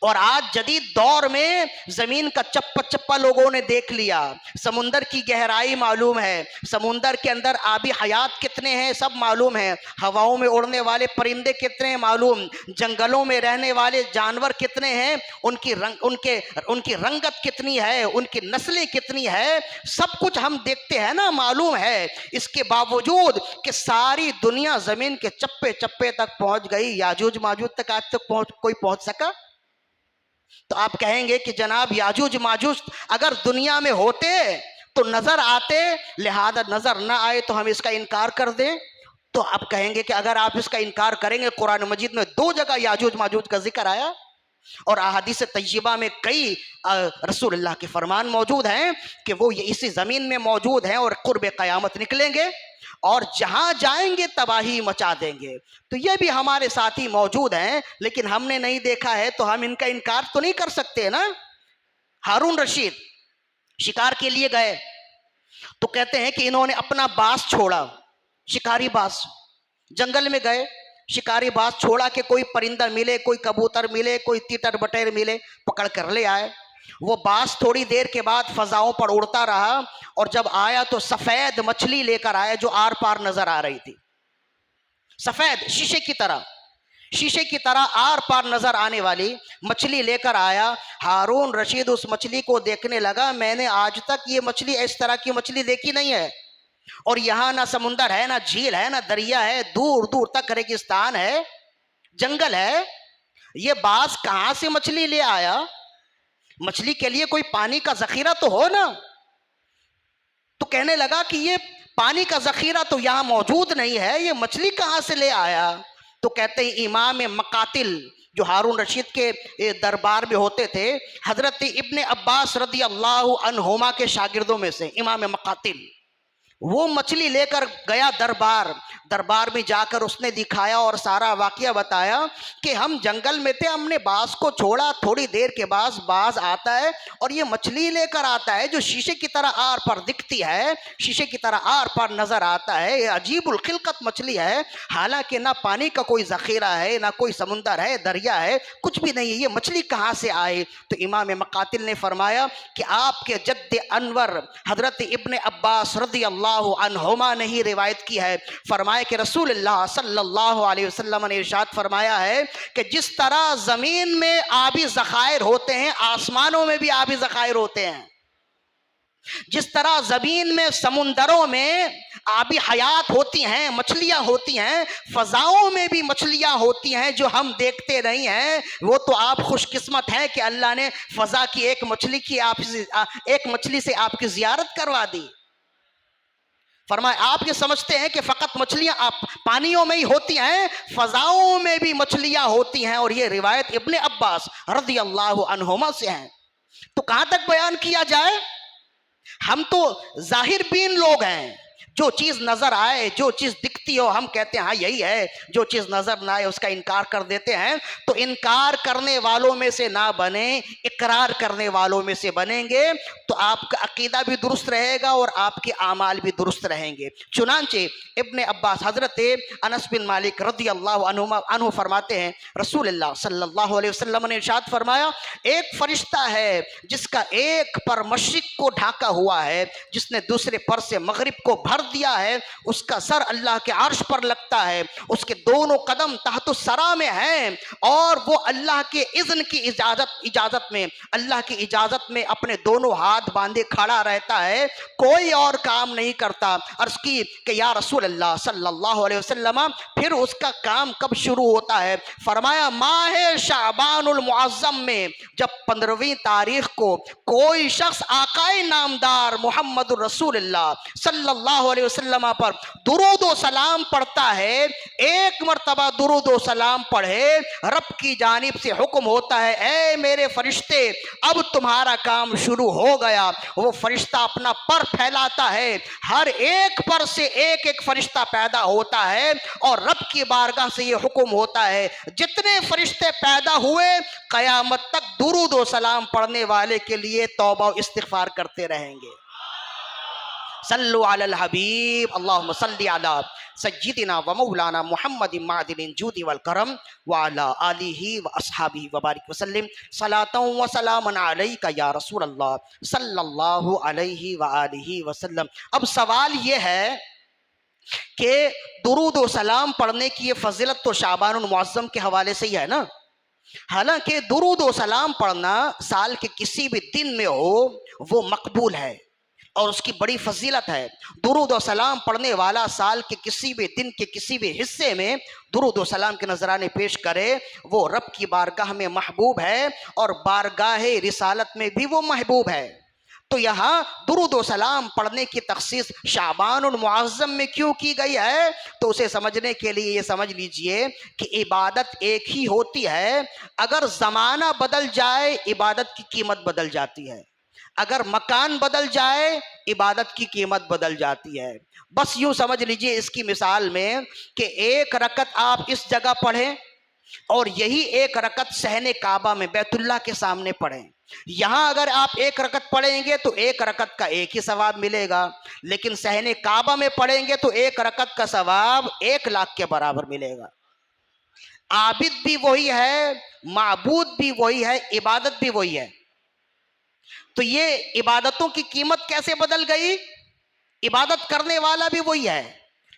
اور آج جدید دور میں زمین کا چپا چپا لوگوں نے دیکھ لیا، سمندر کی گہرائی معلوم ہے، سمندر کے اندر آبی حیات کتنے ہیں سب معلوم ہے، ہواؤں میں اڑنے والے پرندے کتنے ہیں معلوم، جنگلوں میں رہنے والے جانور کتنے ہیں، ان کی رنگت کتنی ہے، ان کی نسلیں کتنی ہے، سب کچھ ہم دیکھتے ہیں نا، معلوم ہے. اس کے باوجود کہ ساری دنیا زمین کے چپے چپے تک پہنچ گئی، یاجوج ماجوج تک آج تک کوئی پہنچ سکا؟ تو آپ کہیں گے کہ جناب یاجوج ماجوج اگر دنیا میں ہوتے تو نظر آتے، لہذا نظر نہ آئے تو ہم اس کا انکار کر دیں. تو آپ کہیں گے کہ اگر آپ اس کا انکار کریں گے، قرآن مجید میں 2 جگہ یاجوج ماجوج کا ذکر آیا اور احادیث طیبہ میں کئی رسول اللہ کے فرمان موجود ہیں کہ وہ اسی زمین میں موجود ہیں اور قرب قیامت نکلیں گے اور جہاں جائیں گے تباہی مچا دیں گے. تو یہ بھی ہمارے ساتھی موجود ہیں لیکن ہم نے نہیں دیکھا ہے تو ہم ان کا انکار تو نہیں کر سکتے نا. ہارون رشید شکار کے لیے گئے تو کہتے ہیں کہ انہوں نے اپنا باز چھوڑا، شکاری باز، جنگل میں گئے، شکاری باز چھوڑا کہ کوئی پرندہ ملے، کوئی کبوتر ملے، کوئی تیتر بٹیر ملے، پکڑ کر لے آئے. وہ باز تھوڑی دیر کے بعد فضاؤں پر اڑتا رہا اور جب آیا تو سفید مچھلی لے کر آیا جو آر پار نظر آ رہی تھی، سفید شیشے کی طرح آر پار نظر آنے والی مچھلی لے کر آیا. ہارون رشید اس مچھلی کو دیکھنے لگا، میں نے آج تک یہ مچھلی، اس طرح کی مچھلی دیکھی نہیں ہے، اور یہاں نہ سمندر ہے، نہ جھیل ہے، نہ دریا ہے، دور دور تک ریگستان ہے، جنگل ہے. یہ باز کہاں سے مچھلی لے آیا؟ مچھلی کے لیے کوئی پانی کا ذخیرہ تو ہو نا. تو کہنے لگا کہ یہ پانی کا ذخیرہ تو یہاں موجود نہیں ہے، یہ مچھلی کہاں سے لے آیا؟ تو کہتے ہیں امام مقاتل جو ہارون رشید کے دربار میں ہوتے تھے، حضرت ابن عباس رضی اللہ عنہما کے شاگردوں میں سے امام مقاتل، وہ مچھلی لے کر گیا دربار میں جا کر اس نے دکھایا اور سارا واقعہ بتایا کہ ہم جنگل میں تھے، ہم نے باز کو چھوڑا، تھوڑی دیر کے بعد باز آتا ہے اور یہ مچھلی لے کر آتا ہے جو شیشے کی طرح آر پر دکھتی ہے، شیشے کی طرح آر پر نظر آتا ہے. یہ عجیب الخلقت مچھلی ہے، حالانکہ نہ پانی کا کوئی ذخیرہ ہے، نہ کوئی سمندر ہے، دریا ہے، کچھ بھی نہیں ہے، یہ مچھلی کہاں سے آئے؟ تو امام مقاتل نے فرمایا کہ آپ کے جد انور حضرت ابن عباس رضی اللہ عنہما نے ہی روایت کی ہے. فرمایا کہ رسول اللہ صلی اللہ علیہ وسلم نے ارشاد فرمایا ہے کہ جس طرح زمین میں آبی ذخائر ہوتے ہیں آسمانوں میں بھی آبی ذخائر ہوتے ہیں، جس طرح زمین میں سمندروں میں آبی حیات ہوتی ہیں، مچھلیاں ہوتی ہیں، فضاؤں میں بھی مچھلیاں ہوتی ہیں جو ہم دیکھتے نہیں ہیں. وہ تو آپ خوش قسمت ہیں کہ اللہ نے فضا کی ایک مچھلی سے آپ کی زیارت کروا دی. فرمایا آپ یہ سمجھتے ہیں کہ فقط مچھلیاں آپ پانیوں میں ہی ہوتی ہیں، فضاؤں میں بھی مچھلیاں ہوتی ہیں، اور یہ روایت ابن عباس رضی اللہ عنہما سے ہیں۔ تو کہاں تک بیان کیا جائے؟ ہم تو ظاہر بین لوگ ہیں، جو چیز نظر آئے، جو چیز دکھتی ہو ہم کہتے ہیں ہاں یہی ہے، جو چیز نظر نہ آئے اس کا انکار کر دیتے ہیں۔ تو انکار کرنے والوں میں سے نہ بنیں، اقرار کرنے والوں میں سے بنیں گے تو آپ کا عقیدہ بھی درست رہے گا اور آپ کے اعمال بھی درست رہیں گے۔ چنانچہ ابن عباس حضرت انس بن مالک رضی اللہ عنہ فرماتے ہیں رسول اللہ صلی اللہ علیہ وسلم نے ارشاد فرمایا، ایک فرشتہ ہے جس کا ایک پر مشرق کو ڈھانکا ہوا ہے، جس نے دوسرے پر سے مغرب کو بھر دیا ہے، اس کا سر اللہ کے عرش پر لگتا ہے، اس کے دونوں قدم تحت الثری میں ہیں، اور وہ اللہ کے اذن کی اجازت میں، اللہ کی اجازت میں اپنے دونوں ہاتھ باندھے کھڑا رہتا ہے، کوئی اور کام نہیں کرتا۔ عرض کی کہ یا رسول اللہ صلی اللہ علیہ وسلم پھر اس کا کام کب شروع ہوتا ہے؟ فرمایا ماہ شعبان المعظم میں جب 15ویں تاریخ کو کوئی شخص آقائے نامدار محمد الرسول اللہ صلی اللہ علیہ وسلم پر درود و سلام پڑھتا ہے، ایک مرتبہ درود و سلام پڑھے، رب کی جانب سے حکم ہوتا ہے اے میرے فرشتے اب تمہارا کام شروع ہو گیا۔ وہ فرشتہ اپنا پر پھیلاتا ہے، ہر ایک پر سے ایک ایک فرشتہ پیدا ہوتا ہے، اور رب کی بارگاہ سے یہ حکم ہوتا ہے جتنے فرشتے پیدا ہوئے قیامت تک درود و سلام پڑھنے والے کے لیے توبہ و استغفار کرتے رہیں گے۔ صلو علی الحبیب اللہم صلی علی سیدنا و مولانا محمد معدن الجود والکرم وعلی آلہ و اصحابہ وبارک وسلم صلاۃ و سلام علیک یا رسول اللہ صلی اللہ علیہ وآلہ وسلم۔ اب سوال یہ ہے کہ درود و سلام پڑھنے کی یہ فضیلت تو شعبان المعظم کے حوالے سے ہی ہے نا، حالانکہ درود و سلام پڑھنا سال کے کسی بھی دن میں ہو وہ مقبول ہے اور اس کی بڑی فضیلت ہے۔ درود و سلام پڑھنے والا سال کے کسی بھی دن کے کسی بھی حصے میں درود و سلام کے نذرانے پیش کرے وہ رب کی بارگاہ میں محبوب ہے، اور بارگاہ رسالت میں بھی وہ محبوب ہے۔ تو یہاں درود و سلام پڑھنے کی تخصیص شعبان المعظم میں کیوں کی گئی ہے؟ تو اسے سمجھنے کے لیے یہ سمجھ لیجئے کہ عبادت ایک ہی ہوتی ہے، اگر زمانہ بدل جائے عبادت کی قیمت بدل جاتی ہے، اگر مکان بدل جائے عبادت کی قیمت بدل جاتی ہے۔ بس یوں سمجھ لیجئے اس کی مثال میں کہ ایک رکعت آپ اس جگہ پڑھیں اور یہی ایک رکعت صحن کعبہ میں بیت اللہ کے سامنے پڑھیں، یہاں اگر آپ ایک رکعت پڑھیں گے تو ایک رکعت کا ایک ہی ثواب ملے گا، لیکن صحن کعبہ میں پڑھیں گے تو ایک رکعت کا ثواب 1,00,000 کے برابر ملے گا۔ عابد بھی وہی ہے، معبود بھی وہی ہے، عبادت بھی وہی ہے۔ تو یہ عبادتوں کی قیمت کیسے بدل گئی؟ عبادت کرنے والا بھی وہی ہے،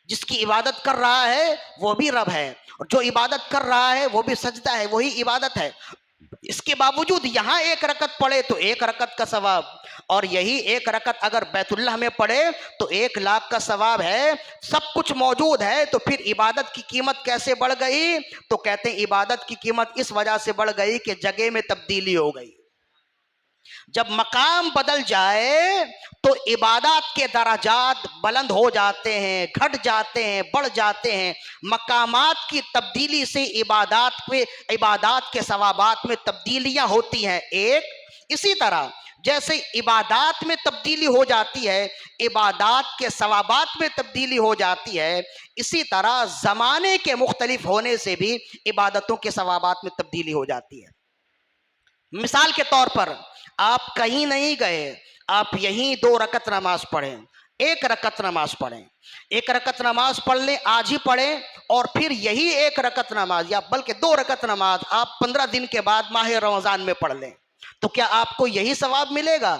جس کی عبادت کر رہا ہے وہ بھی رب ہے، اور جو عبادت کر رہا ہے وہ بھی سجدہ ہے، وہی عبادت ہے۔ اس کے باوجود یہاں ایک رکعت پڑھے تو 1 رکعت کا ثواب، اور یہی 1 رکعت اگر بیت اللہ میں پڑھے تو 1,00,000 کا ثواب ہے۔ سب کچھ موجود ہے تو پھر عبادت کی قیمت کیسے بڑھ گئی؟ تو کہتے ہیں عبادت کی قیمت اس وجہ سے بڑھ گئی کہ جگہ میں تبدیلی ہو گئی۔ جب مقام بدل جائے تو عبادات کے درجات بلند ہو جاتے ہیں، گھٹ جاتے ہیں، بڑھ جاتے ہیں۔ مقامات کی تبدیلی سے عبادات کے ثوابات میں تبدیلیاں ہوتی ہیں۔ اسی طرح جیسے عبادات میں تبدیلی ہو جاتی ہے، عبادات کے ثوابات میں تبدیلی ہو جاتی ہے، اسی طرح زمانے کے مختلف ہونے سے بھی عبادتوں کے ثوابات میں تبدیلی ہو جاتی ہے۔ مثال کے طور پر آپ کہیں نہیں گئے، آپ یہیں 2 رکعت نماز پڑھیں، 1 رکعت نماز پڑھیں، 1 رکعت نماز پڑھ لیں، آج ہی پڑھیں، اور پھر یہی 1 رکعت نماز یا بلکہ 2 رکعت نماز آپ 15 دن کے بعد ماہ رمضان میں پڑھ لیں، تو کیا آپ کو یہی ثواب ملے گا؟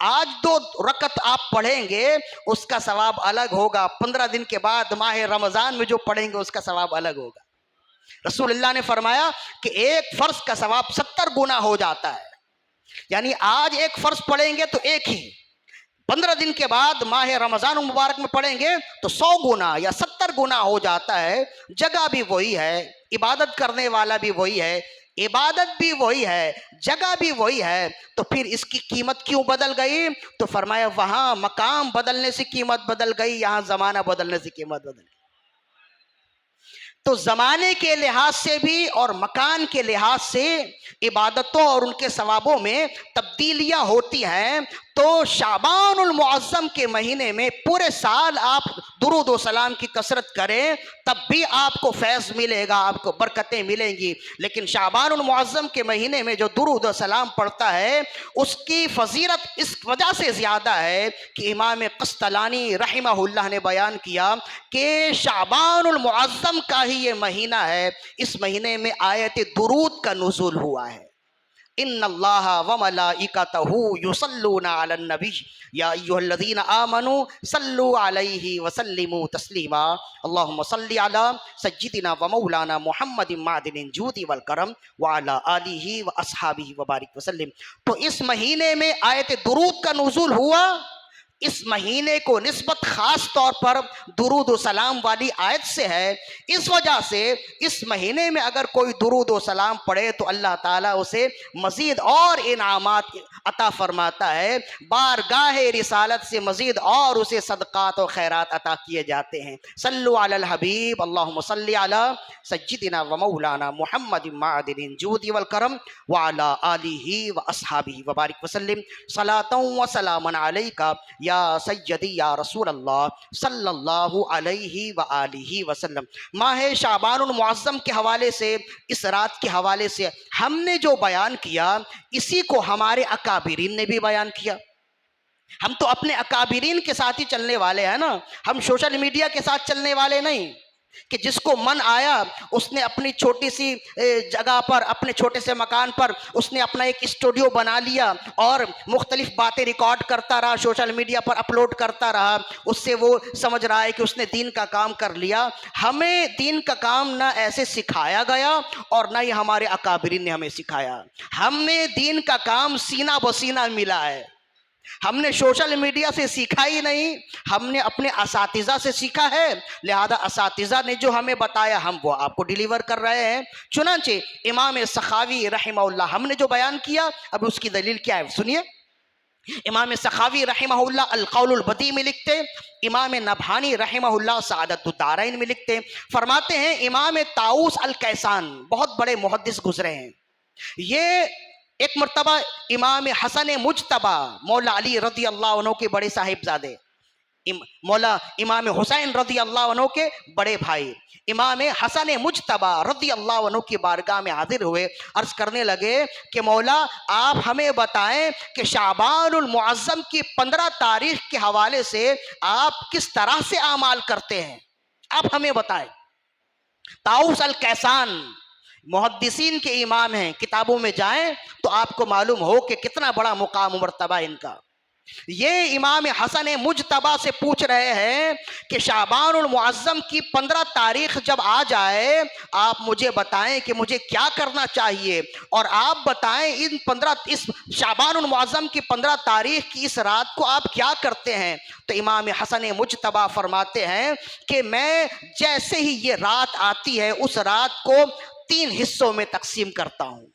آج 2 رکعت آپ پڑھیں گے اس کا ثواب الگ ہوگا، 15 دن کے بعد ماہ رمضان میں جو پڑھیں گے اس کا ثواب الگ ہوگا۔ رسول اللہ نے فرمایا کہ ایک فرض کا ثواب 70 گنا ہو جاتا ہے، یعنی آج ایک فرض پڑھیں گے تو ایک ہی، 15 دن کے بعد ماہ رمضان مبارک میں پڑھیں گے تو 100 گنا یا 70 گنا ہو جاتا ہے۔ جگہ بھی وہی ہے، عبادت کرنے والا بھی وہی ہے، عبادت بھی وہی ہے، جگہ بھی وہی ہے، تو پھر اس کی قیمت کیوں بدل گئی؟ تو فرمایا وہاں مقام بدلنے سے قیمت بدل گئی، یہاں زمانہ بدلنے سے قیمت بدل گئی۔ تو زمانے کے لحاظ سے بھی اور مکان کے لحاظ سے عبادتوں اور ان کے ثوابوں میں تبدیلیاں ہوتی ہیں۔ تو شعبان المعظم کے مہینے میں پورے سال آپ درود و سلام کی کثرت کریں، تب بھی آپ کو فیض ملے گا، آپ کو برکتیں ملیں گی۔ لیکن شعبان المعظم کے مہینے میں جو درود و سلام پڑھتا ہے، اس کی فضیلت اس وجہ سے زیادہ ہے کہ امام قسطلانی رحمہ اللہ نے بیان کیا کہ شعبان المعظم کا ہی یہ مہینہ ہے، اس مہینے میں آیت درود کا نزول ہوا ہے۔ ان اللہ وملائکتہ یصلون علی النبی یا ایھا الذین آمنوا صلوا علیہ وسلموا تسلیما اللہم صل علی سیدنا ومولانا محمد معدن الجود والکرم وعلی آلہ واصحابہ وبارک وسلم۔ تو اس مہینے میں آیت درود کا نزول ہوا، اس مہینے کو نسبت خاص طور پر درود و سلام والی آیت سے ہے۔ اس وجہ سے اس مہینے میں اگر کوئی درود و سلام پڑھے تو اللہ تعالیٰ اسے مزید اور انعامات عطا فرماتا ہے، بارگاہ رسالت سے مزید اور اسے صدقات و خیرات عطا کیے جاتے ہیں۔ صلو علی الحبیب اللہم صلی علی سیدنا و مولانا محمد معدن الجود والکرم وعلی آلہ واصحابہ وبارک وسلم صلاۃ و سلام علیکہ یا سیدی یا رسول اللہ صلی اللہ علیہ وآلہ وسلم۔ ماہ شعبان المعظم کے حوالے سے، اس رات کے حوالے سے ہم نے جو بیان کیا، اسی کو ہمارے اکابرین نے بھی بیان کیا۔ ہم تو اپنے اکابرین کے ساتھ ہی چلنے والے ہیں نا، ہم سوشل میڈیا کے ساتھ چلنے والے نہیں کہ جس کو من آیا اس نے اپنی چھوٹی سی جگہ پر، اپنے چھوٹے سے مکان پر اس نے اپنا ایک اسٹوڈیو بنا لیا اور مختلف باتیں ریکارڈ کرتا رہا، سوشل میڈیا پر اپلوڈ کرتا رہا، اس سے وہ سمجھ رہا ہے کہ اس نے دین کا کام کر لیا۔ ہمیں دین کا کام نہ ایسے سکھایا گیا اور نہ ہی ہمارے اکابرین نے ہمیں سکھایا۔ ہم نے دین کا کام سینہ بسینہ ملا ہے، ہم نے سوشل میڈیا سے سیکھا ہی نہیں، ہم نے اپنے اساتذہ سے سیکھا ہے، لہذا اساتذہ نے جو ہمیں بتایا ہم وہ آپ کو ڈیلیور کر رہے ہیں۔ چنانچہ امام سخاوی رحمہ اللہ ہم نے جو بیان کیا، اب اس کی دلیل کیا ہے سنیے۔ امام سخاوی رحمہ اللہ القول البدیع میں لکھتے، امام نبہانی رحمہ اللہ سعادت الدارین میں لکھتے، فرماتے ہیں امام طاؤس الکیسان بہت بڑے محدث گزرے ہیں، یہ ایک مرتبہ امام حسن مجتبی مولا علی رضی اللہ عنہ کے بڑے صاحبزادے، مولا امام حسین رضی اللہ عنہ کے بڑے بھائی امام حسن مجتبی رضی اللہ عنہ کی بارگاہ میں حاضر ہوئے، عرض کرنے لگے کہ مولا آپ ہمیں بتائیں کہ شعبان المعظم کی 15 تاریخ کے حوالے سے آپ کس طرح سے اعمال کرتے ہیں، آپ ہمیں بتائیں۔ طاؤس الکیسان محدثین کے امام ہیں، کتابوں میں جائیں تو آپ کو معلوم ہو کہ کتنا بڑا مقام و مرتبہ ان کا۔ یہ امام حسن مجتبی سے پوچھ رہے ہیں کہ شعبان المعظم کی 15 تاریخ جب آ جائے آپ مجھے بتائیں کہ مجھے کیا کرنا چاہیے، اور آپ بتائیں اس شعبان المعظم کی 15 تاریخ کی اس رات کو آپ کیا کرتے ہیں۔ تو امام حسن مجتبی فرماتے ہیں کہ میں جیسے ہی یہ رات آتی ہے اس رات کو 3 حصوں میں تقسیم کرتا ہوں،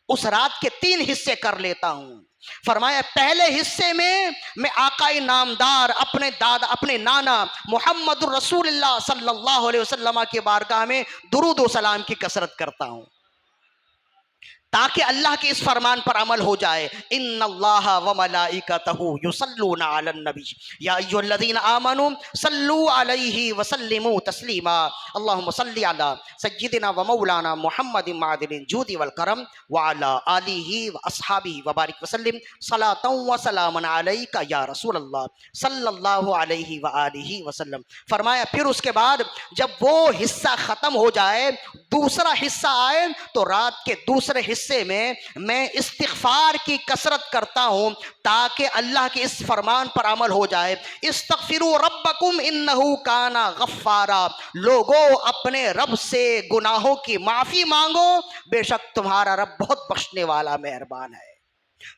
اس رات کے 3 حصے کر لیتا ہوں۔ فرمایا پہلے حصے میں آقائے نامدار اپنے نانا محمد الرسول اللہ صلی اللہ علیہ وسلم کے بارگاہ میں درود و سلام کی کثرت کرتا ہوں تاکہ اللہ کے اس فرمان پر عمل ہو جائے، ان اللہ وملائکتہ یصلون علی النبی یا ایھا الذین آمنوا صلوا علیہ وسلموا تسلیما اللہم صل علی سیدنا ومولانا محمد معدن الجود والکرم وعلی آلہ واصحابہ وبارک وسلم صلاۃ و سلام علیک یا رسول اللہ صلی اللہ علیہ وآلہ وسلم۔ فرمایا پھر اس کے بعد جب وہ حصہ ختم ہو جائے دوسرا حصہ آئے تو رات کے دوسرے حصے میں استغفار کی کثرت کرتا ہوں تاکہ اللہ کے اس فرمان پر عمل ہو جائے، استغفروا ربکم انہ کان غفارا، لوگوں اپنے رب سے گناہوں کی معافی مانگو، بے شک تمہارا رب بہت بخشنے والا مہربان ہے۔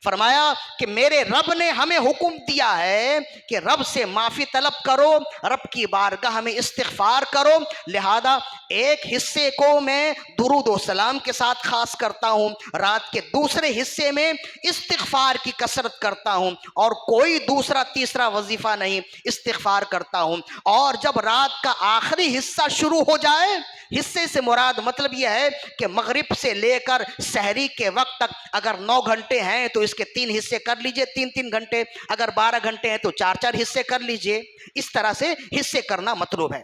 فرمایا کہ میرے رب نے ہمیں حکم دیا ہے کہ رب سے معافی طلب کرو، رب کی بارگاہ میں استغفار کرو، لہذا ایک حصے کو میں درود و سلام کے ساتھ خاص کرتا ہوں، رات کے دوسرے حصے میں استغفار کی کثرت کرتا ہوں، اور کوئی دوسرا تیسرا وظیفہ نہیں، استغفار کرتا ہوں۔ اور جب رات کا آخری حصہ شروع ہو جائے، حصے سے مراد مطلب یہ ہے کہ مغرب سے لے کر سحری کے وقت تک اگر 9 گھنٹے ہیں تو اس کے 3 حصے کر لیجئے، 3 گھنٹے، اگر 12 گھنٹے ہیں تو 4 حصے کر لیجئے، اس طرح سے حصے کرنا مطلوب ہے۔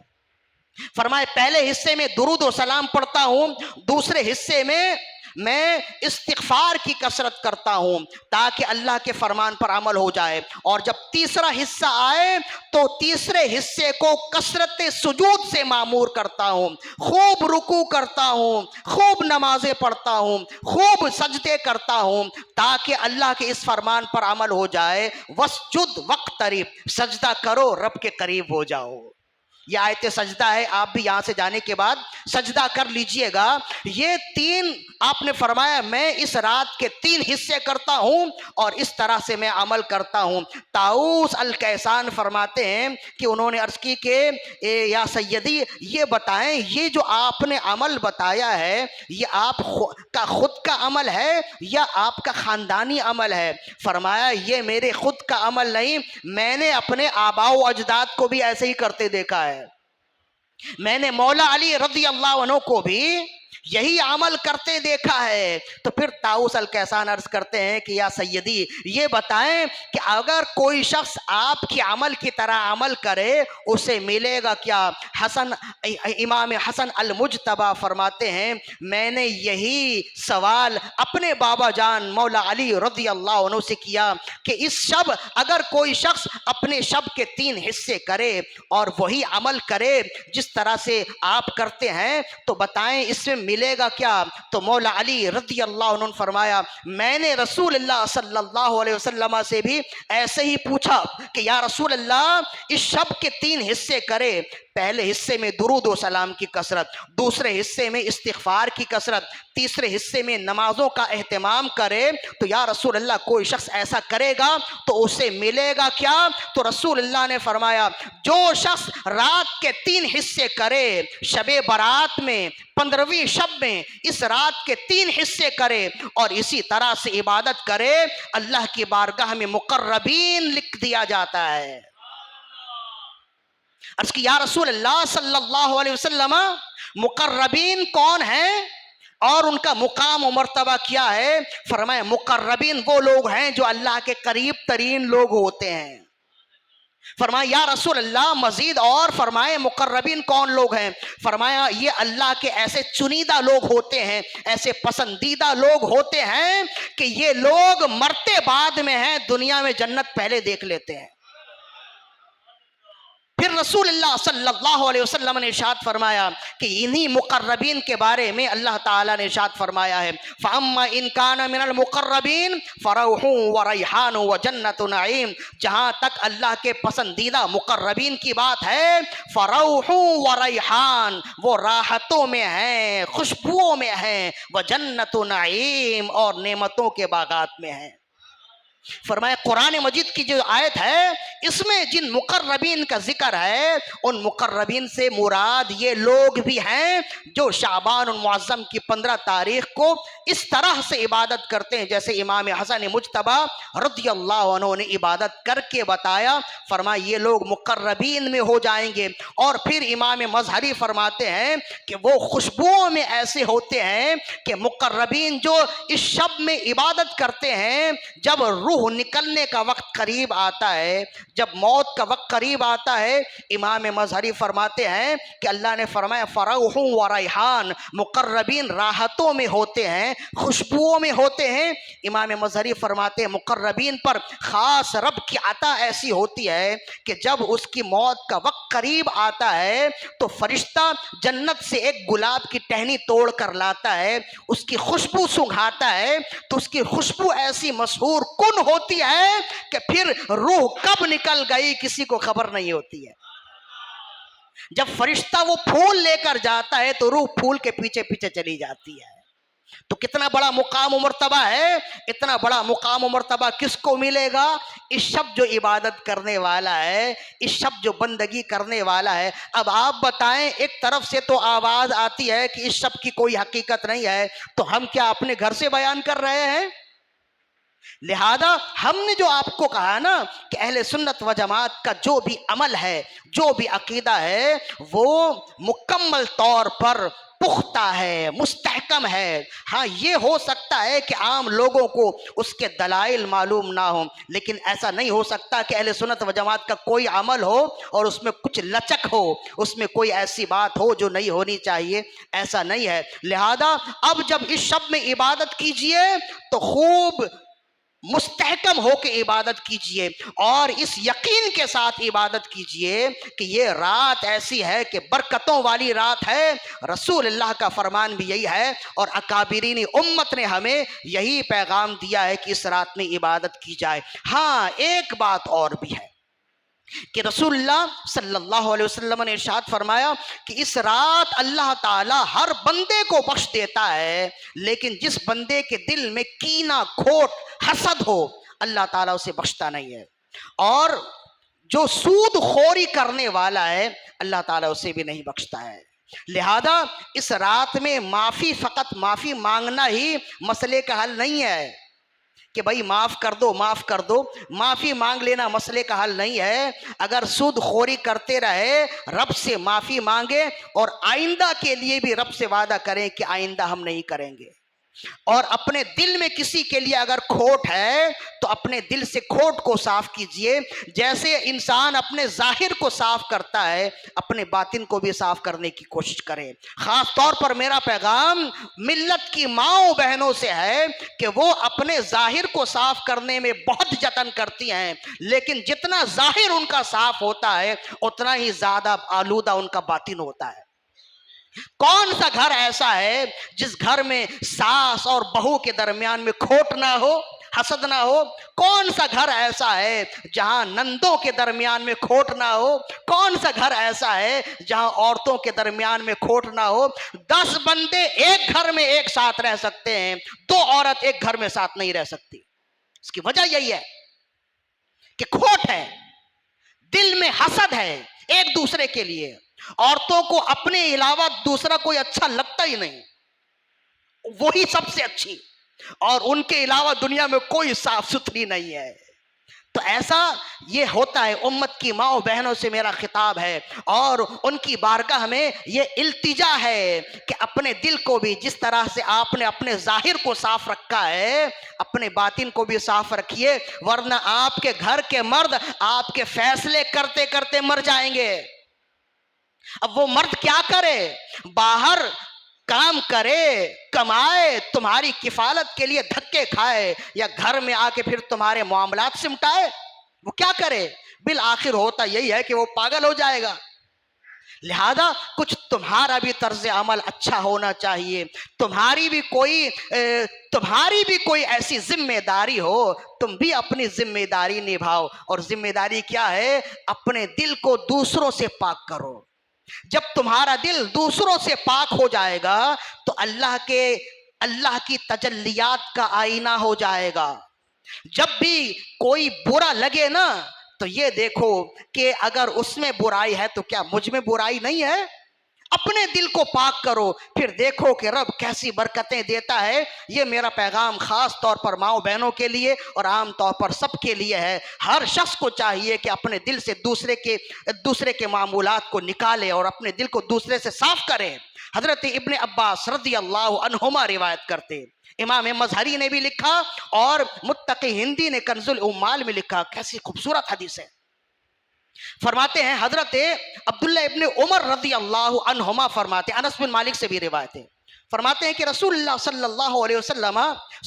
فرمائے پہلے حصے میں درود و سلام پڑھتا ہوں، دوسرے حصے میں میں استغفار کی کثرت کرتا ہوں تاکہ اللہ کے فرمان پر عمل ہو جائے، اور جب تیسرا حصہ آئے تو تیسرے حصے کو کثرت سجود سے معمور کرتا ہوں، خوب رکوع کرتا ہوں، خوب نمازیں پڑھتا ہوں، خوب سجدے کرتا ہوں تاکہ اللہ کے اس فرمان پر عمل ہو جائے، وسجد وقترب، سجدہ کرو رب کے قریب ہو جاؤ۔ یہ آیت سجدہ ہے، آپ بھی یہاں سے جانے کے بعد سجدہ کر لیجئے گا۔ یہ 3 آپ نے فرمایا میں اس رات کے 3 حصے کرتا ہوں اور اس طرح سے میں عمل کرتا ہوں۔ طاؤس الکیسان فرماتے ہیں کہ انہوں نے عرض کی کہ یا سیدی یہ بتائیں، یہ جو آپ نے عمل بتایا ہے یہ آپ کا خود کا عمل ہے یا آپ کا خاندانی عمل ہے؟ فرمایا یہ میرے خود کا عمل نہیں، میں نے اپنے آباء و اجداد کو بھی ایسے ہی کرتے دیکھا ہے، میں نے مولا علی رضی اللہ عنہ کو بھی یہی عمل کرتے دیکھا ہے۔ تو پھر طاؤس الکیسان عرض کرتے ہیں کہ یا سیدی یہ بتائیں کہ اگر کوئی شخص آپ کی عمل کی طرح عمل کرے اسے ملے گا کیا؟ امام حسن المجتبی فرماتے ہیں میں نے یہی سوال اپنے بابا جان مولا علی رضی اللہ عنہ سے کیا کہ اس شب اگر کوئی شخص اپنے شب کے 3 حصے کرے اور وہی عمل کرے جس طرح سے آپ کرتے ہیں تو بتائیں اس میں ملے گا کیا؟ تو مولا علی رضی اللہ عنہ نے فرمایا میں نے رسول اللہ صلی اللہ علیہ وسلم سے بھی ایسے ہی پوچھا کہ یا رسول اللہ اس شب کے 3 حصے کرے، پہلے حصے میں درود و سلام کی کثرت، دوسرے حصے میں استغفار کی کثرت، تیسرے حصے میں نمازوں کا اہتمام کرے، تو یا رسول اللہ کوئی شخص ایسا کرے گا تو اسے ملے گا کیا؟ تو رسول اللہ نے فرمایا جو شخص رات کے 3 حصے کرے، شب برات میں 15ویں شب میں اس رات کے 3 حصے کرے اور اسی طرح سے عبادت کرے، اللہ کی بارگاہ میں مقربین لکھ دیا جاتا ہے۔ عرض کی یا رسول اللہ صلی اللہ علیہ وسلم مقربین کون ہیں اور ان کا مقام و مرتبہ کیا ہے؟ فرمایا مقربین وہ لوگ ہیں جو اللہ کے قریب ترین لوگ ہوتے ہیں۔ فرمایا یا رسول اللہ مزید اور فرمائے مقربین کون لوگ ہیں؟ فرمایا یہ اللہ کے ایسے چنیدہ لوگ ہوتے ہیں، ایسے پسندیدہ لوگ ہوتے ہیں کہ یہ لوگ مرتے بعد میں ہیں، دنیا میں جنت پہلے دیکھ لیتے ہیں۔ پھر رسول اللہ صلی اللہ علیہ وسلم نے ارشاد فرمایا کہ انہی مقربین کے بارے میں اللہ تعالیٰ نے ارشاد فرمایا ہے فَأَمَّا إِن كَانَ مِنَ الْمُقَرَّبِينَ فَرَوْحٌ وَرَيْحَانٌ وَجَنَّةُ نَعِيمٌ، جہاں تک اللہ کے پسندیدہ مقربین کی بات ہے فَرَوْحٌ وَرَيْحَانٌ وہ راحتوں میں ہیں، خوشبوؤں میں ہیں، وَجَنَّةُ نَعِيمٌ اور نعمتوں کے باغات میں ہیں۔ فرمایا قرآن مجید کی جو آیت ہے اس میں جن مقربین کا ذکر ہے ان مقربین سے مراد یہ لوگ بھی ہیں جو شعبان المعظم کی 15 تاریخ کو اس طرح سے عبادت کرتے ہیں جیسے امام حسن مجتبی رضی اللہ عنہ نے عبادت کر کے بتایا۔ فرمایا یہ لوگ مقربین میں ہو جائیں گے، اور پھر امام مظہری فرماتے ہیں کہ وہ خوشبوؤں میں ایسے ہوتے ہیں کہ مقربین جو اس شب میں عبادت کرتے ہیں جب روح نکلنے کا وقت قریب آتا ہے، جب موت کا وقت قریب آتا ہے، امام مظہری فرماتے ہیں کہ اللہ نے فرمایا فروح و ریحان مقربین راحتوں میں ہوتے ہیں، خوشبوؤں میں ہوتے ہیں۔ امام مظہری فرماتے ہیں مقربین پر خاص رب کی عطا ایسی ہوتی ہے کہ جب اس کی موت کا وقت قریب آتا ہے تو فرشتہ جنت سے ایک گلاب کی ٹہنی توڑ کر لاتا ہے، اس کی خوشبو سنگھاتا ہے تو اس کی خوشبو ایسی مسحور کن ہوتی ہے کہ پھر روح کب نکل گئی کسی کو خبر نہیں ہوتی ہے۔ جب فرشتہ وہ پھول لے کر جاتا ہے تو روح پھول کے پیچھے پیچھے چلی جاتی ہے۔ تو کتنا بڑا مقام و مرتبہ ہے. اتنا بڑا مقام و مرتبہ کس کو ملے گا؟ اس شب جو عبادت کرنے والا ہے، اس شب جو بندگی کرنے والا ہے. اب آپ بتائیں، ایک طرف سے تو آواز آتی ہے کہ اس شب کی کوئی حقیقت نہیں ہے، تو ہم کیا اپنے گھر سے بیان کر رہے ہیں؟ لہذا ہم نے جو آپ کو کہا نا کہ اہل سنت و جماعت کا جو بھی عمل ہے، جو بھی عقیدہ ہے، وہ مکمل طور پر پختہ ہے، مستحکم ہے. ہاں یہ ہو سکتا ہے کہ عام لوگوں کو اس کے دلائل معلوم نہ ہوں، لیکن ایسا نہیں ہو سکتا کہ اہل سنت و جماعت کا کوئی عمل ہو اور اس میں کچھ لچک ہو، اس میں کوئی ایسی بات ہو جو نہیں ہونی چاہیے. ایسا نہیں ہے. لہذا اب جب اس شب میں عبادت کیجئے تو خوب مستحکم ہو کے عبادت کیجئے، اور اس یقین کے ساتھ عبادت کیجئے کہ یہ رات ایسی ہے کہ برکتوں والی رات ہے. رسول اللہ کا فرمان بھی یہی ہے، اور اکابرین امت نے ہمیں یہی پیغام دیا ہے کہ اس رات میں عبادت کی جائے. ہاں ایک بات اور بھی ہے کہ رسول اللہ صلی اللہ علیہ وسلم نے ارشاد فرمایا کہ اس رات اللہ تعالی ہر بندے کو بخش دیتا ہے، لیکن جس بندے کے دل میں کینہ، کھوٹ، حسد ہو، اللہ تعالیٰ اسے بخشتا نہیں ہے. اور جو سود خوری کرنے والا ہے، اللہ تعالیٰ اسے بھی نہیں بخشتا ہے. لہذا اس رات میں معافی، فقط معافی مانگنا ہی مسئلے کا حل نہیں ہے کہ بھائی معاف کر دو، معاف کر دو. معافی مانگ لینا مسئلے کا حل نہیں ہے. اگر سود خوری کرتے رہے، رب سے معافی مانگے اور آئندہ کے لیے بھی رب سے وعدہ کریں کہ آئندہ ہم نہیں کریں گے. اور اپنے دل میں کسی کے لیے اگر کھوٹ ہے تو اپنے دل سے کھوٹ کو صاف کیجئے. جیسے انسان اپنے ظاہر کو صاف کرتا ہے، اپنے باطن کو بھی صاف کرنے کی کوشش کرے. خاص طور پر میرا پیغام ملت کی ماؤں بہنوں سے ہے کہ وہ اپنے ظاہر کو صاف کرنے میں بہت جتن کرتی ہیں، لیکن جتنا ظاہر ان کا صاف ہوتا ہے اتنا ہی زیادہ آلودہ ان کا باطن ہوتا ہے. کون سا گھر ایسا ہے جس گھر میں ساس اور بہو کے درمیان میں کھوٹ نہ ہو، حسد نہ ہو؟ کون سا گھر ایسا ہے جہاں نندوں کے درمیان میں کھوٹ نہ ہو؟ کون سا گھر ایسا ہے جہاں عورتوں کے درمیان میں کھوٹ نہ ہو؟ 10 بندے ایک گھر میں ایک ساتھ رہ سکتے ہیں، 2 عورت ایک گھر میں ساتھ نہیں رہ سکتی. اس کی وجہ یہی ہے کہ کھوٹ ہے، دل میں حسد ہے ایک دوسرے کے لیے. عورتوں کو اپنے علاوہ دوسرا کوئی اچھا لگتا ہی نہیں، وہی سب سے اچھی، اور ان کے علاوہ دنیا میں کوئی صاف ستھری نہیں ہے. تو ایسا یہ ہوتا ہے. امت کی ماؤں بہنوں سے میرا خطاب ہے اور ان کی بارگاہ میں یہ التجا ہے کہ اپنے دل کو بھی جس طرح سے آپ نے اپنے ظاہر کو صاف رکھا ہے، اپنے باطن کو بھی صاف رکھیے، ورنہ آپ کے گھر کے مرد آپ کے فیصلے کرتے کرتے مر جائیں گے. اب وہ مرد کیا کرے؟ باہر کام کرے، کمائے، تمہاری کفالت کے لیے دھکے کھائے، یا گھر میں آ کے پھر تمہارے معاملات سمٹائے؟ وہ کیا کرے؟ بالآخر ہوتا یہی ہے کہ وہ پاگل ہو جائے گا. لہذا کچھ تمہارا بھی طرز عمل اچھا ہونا چاہیے. تمہاری بھی کوئی ایسی ذمہ داری ہو، تم بھی اپنی ذمہ داری نبھاؤ. اور ذمہ داری کیا ہے؟ اپنے دل کو دوسروں سے پاک کرو. جب تمہارا دل دوسروں سے پاک ہو جائے گا تو اللہ کی تجلیات کا آئینہ ہو جائے گا. جب بھی کوئی برا لگے نا تو یہ دیکھو کہ اگر اس میں برائی ہے تو کیا مجھ میں برائی نہیں ہے؟ اپنے دل کو پاک کرو، پھر دیکھو کہ رب کیسی برکتیں دیتا ہے. یہ میرا پیغام خاص طور پر ماؤں بہنوں کے لیے اور عام طور پر سب کے لیے ہے. ہر شخص کو چاہیے کہ اپنے دل سے دوسرے کے معمولات کو نکالے اور اپنے دل کو دوسرے سے صاف کرے. حضرت ابن عباس رضی اللہ عنہما روایت کرتے، امام مظہری نے بھی لکھا اور متقی ہندی نے کنز العمال میں لکھا. کیسی خوبصورت حدیث ہے. فرماتے ہیں حضرت عبداللہ ابن عمر رضی اللہ عنہما فرماتے ہیں، انس بن مالک سے بھی روایت ہے، فرماتے ہیں کہ رسول اللہ صلی اللہ علیہ وسلم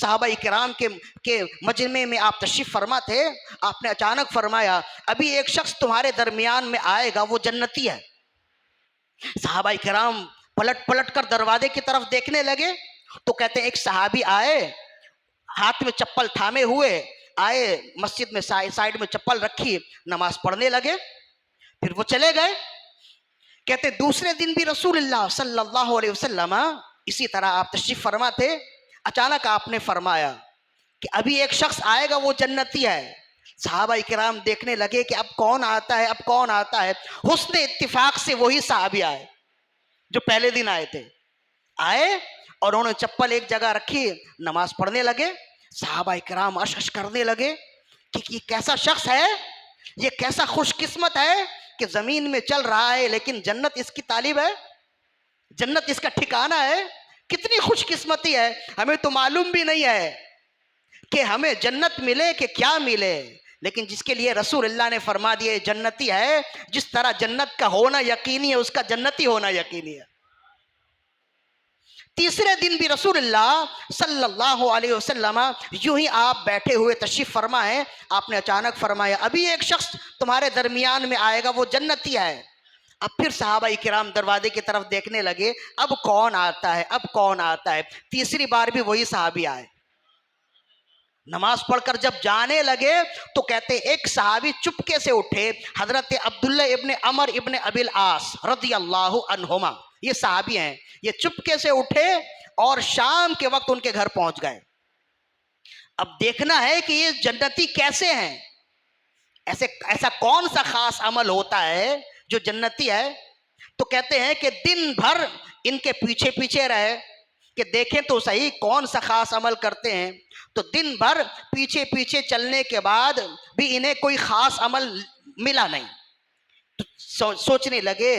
صحابہ کرام کے مجمع میں آپ تشریف فرما تھے. آپ نے اچانک فرمایا ابھی ایک شخص تمہارے درمیان میں آئے گا، وہ جنتی ہے. صحابہ کرام پلٹ پلٹ کر دروازے کی طرف دیکھنے لگے تو کہتے ہیں ایک صحابی آئے، ہاتھ میں چپل تھامے ہوئے آئے، مسجد میں سائیڈ میں چپل رکھی، نماز پڑھنے لگے، پھر وہ چلے گئے. کہتے دوسرے دن بھی رسول اللہ صلی اللہ علیہ وسلم اسی طرح آپ تشریف فرما تھے، اچانک آپ نے فرمایا کہ ابھی ایک شخص آئے گا وہ جنتی ہے۔ صحابہ کرام دیکھنے لگے کہ اب کون آتا ہے، اب کون آتا ہے۔ حسن اتفاق سے وہی صحابی آئے جو پہلے دن آئے تھے، آئے اور انہوں نے چپل ایک جگہ رکھی، نماز پڑھنے لگے۔ صحابہ کرام اشش کرنے لگے کہ یہ کیسا شخص ہے، یہ کیسا خوش قسمت ہے کہ زمین میں چل رہا ہے لیکن جنت اس کی طالب ہے، جنت اس کا ٹھکانہ ہے۔ کتنی خوش قسمتی ہے، ہمیں تو معلوم بھی نہیں ہے کہ ہمیں جنت ملے کہ کیا ملے، لیکن جس کے لیے رسول اللہ نے فرما دیا جنتی ہے، جس طرح جنت کا ہونا یقینی ہے اس کا جنتی ہونا یقینی ہے۔ تیسرے دن بھی رسول اللہ صلی اللہ علیہ وسلم یوں ہی آپ بیٹھے ہوئے تشریف فرما ہے، آپ نے اچانک فرمایا ابھی ایک شخص تمہارے درمیان میں آئے گا وہ جنتی ہے۔ اب پھر صحابہ کرام دروازے کی طرف دیکھنے لگے، اب کون آتا ہے، اب کون آتا ہے۔ تیسری بار بھی وہی صحابی آئے، نماز پڑھ کر جب جانے لگے تو کہتے ایک صحابی چپکے سے اٹھے، حضرت عبداللہ ابن عمر ابن ابی العاص رضی اللہ عنہما، یہ صحابی ہیں، یہ چپکے سے اٹھے اور شام کے وقت ان کے گھر پہنچ گئے۔ اب دیکھنا ہے کہ یہ جنتی کیسے ہیں، ایسا کون سا خاص عمل ہوتا ہے جو جنتی ہے۔ تو کہتے ہیں کہ دن بھر ان کے پیچھے پیچھے رہے کہ دیکھیں تو صحیح کون سا خاص عمل کرتے ہیں۔ تو دن بھر پیچھے پیچھے چلنے کے بعد بھی انہیں کوئی خاص عمل ملا نہیں۔ تو سوچنے لگے،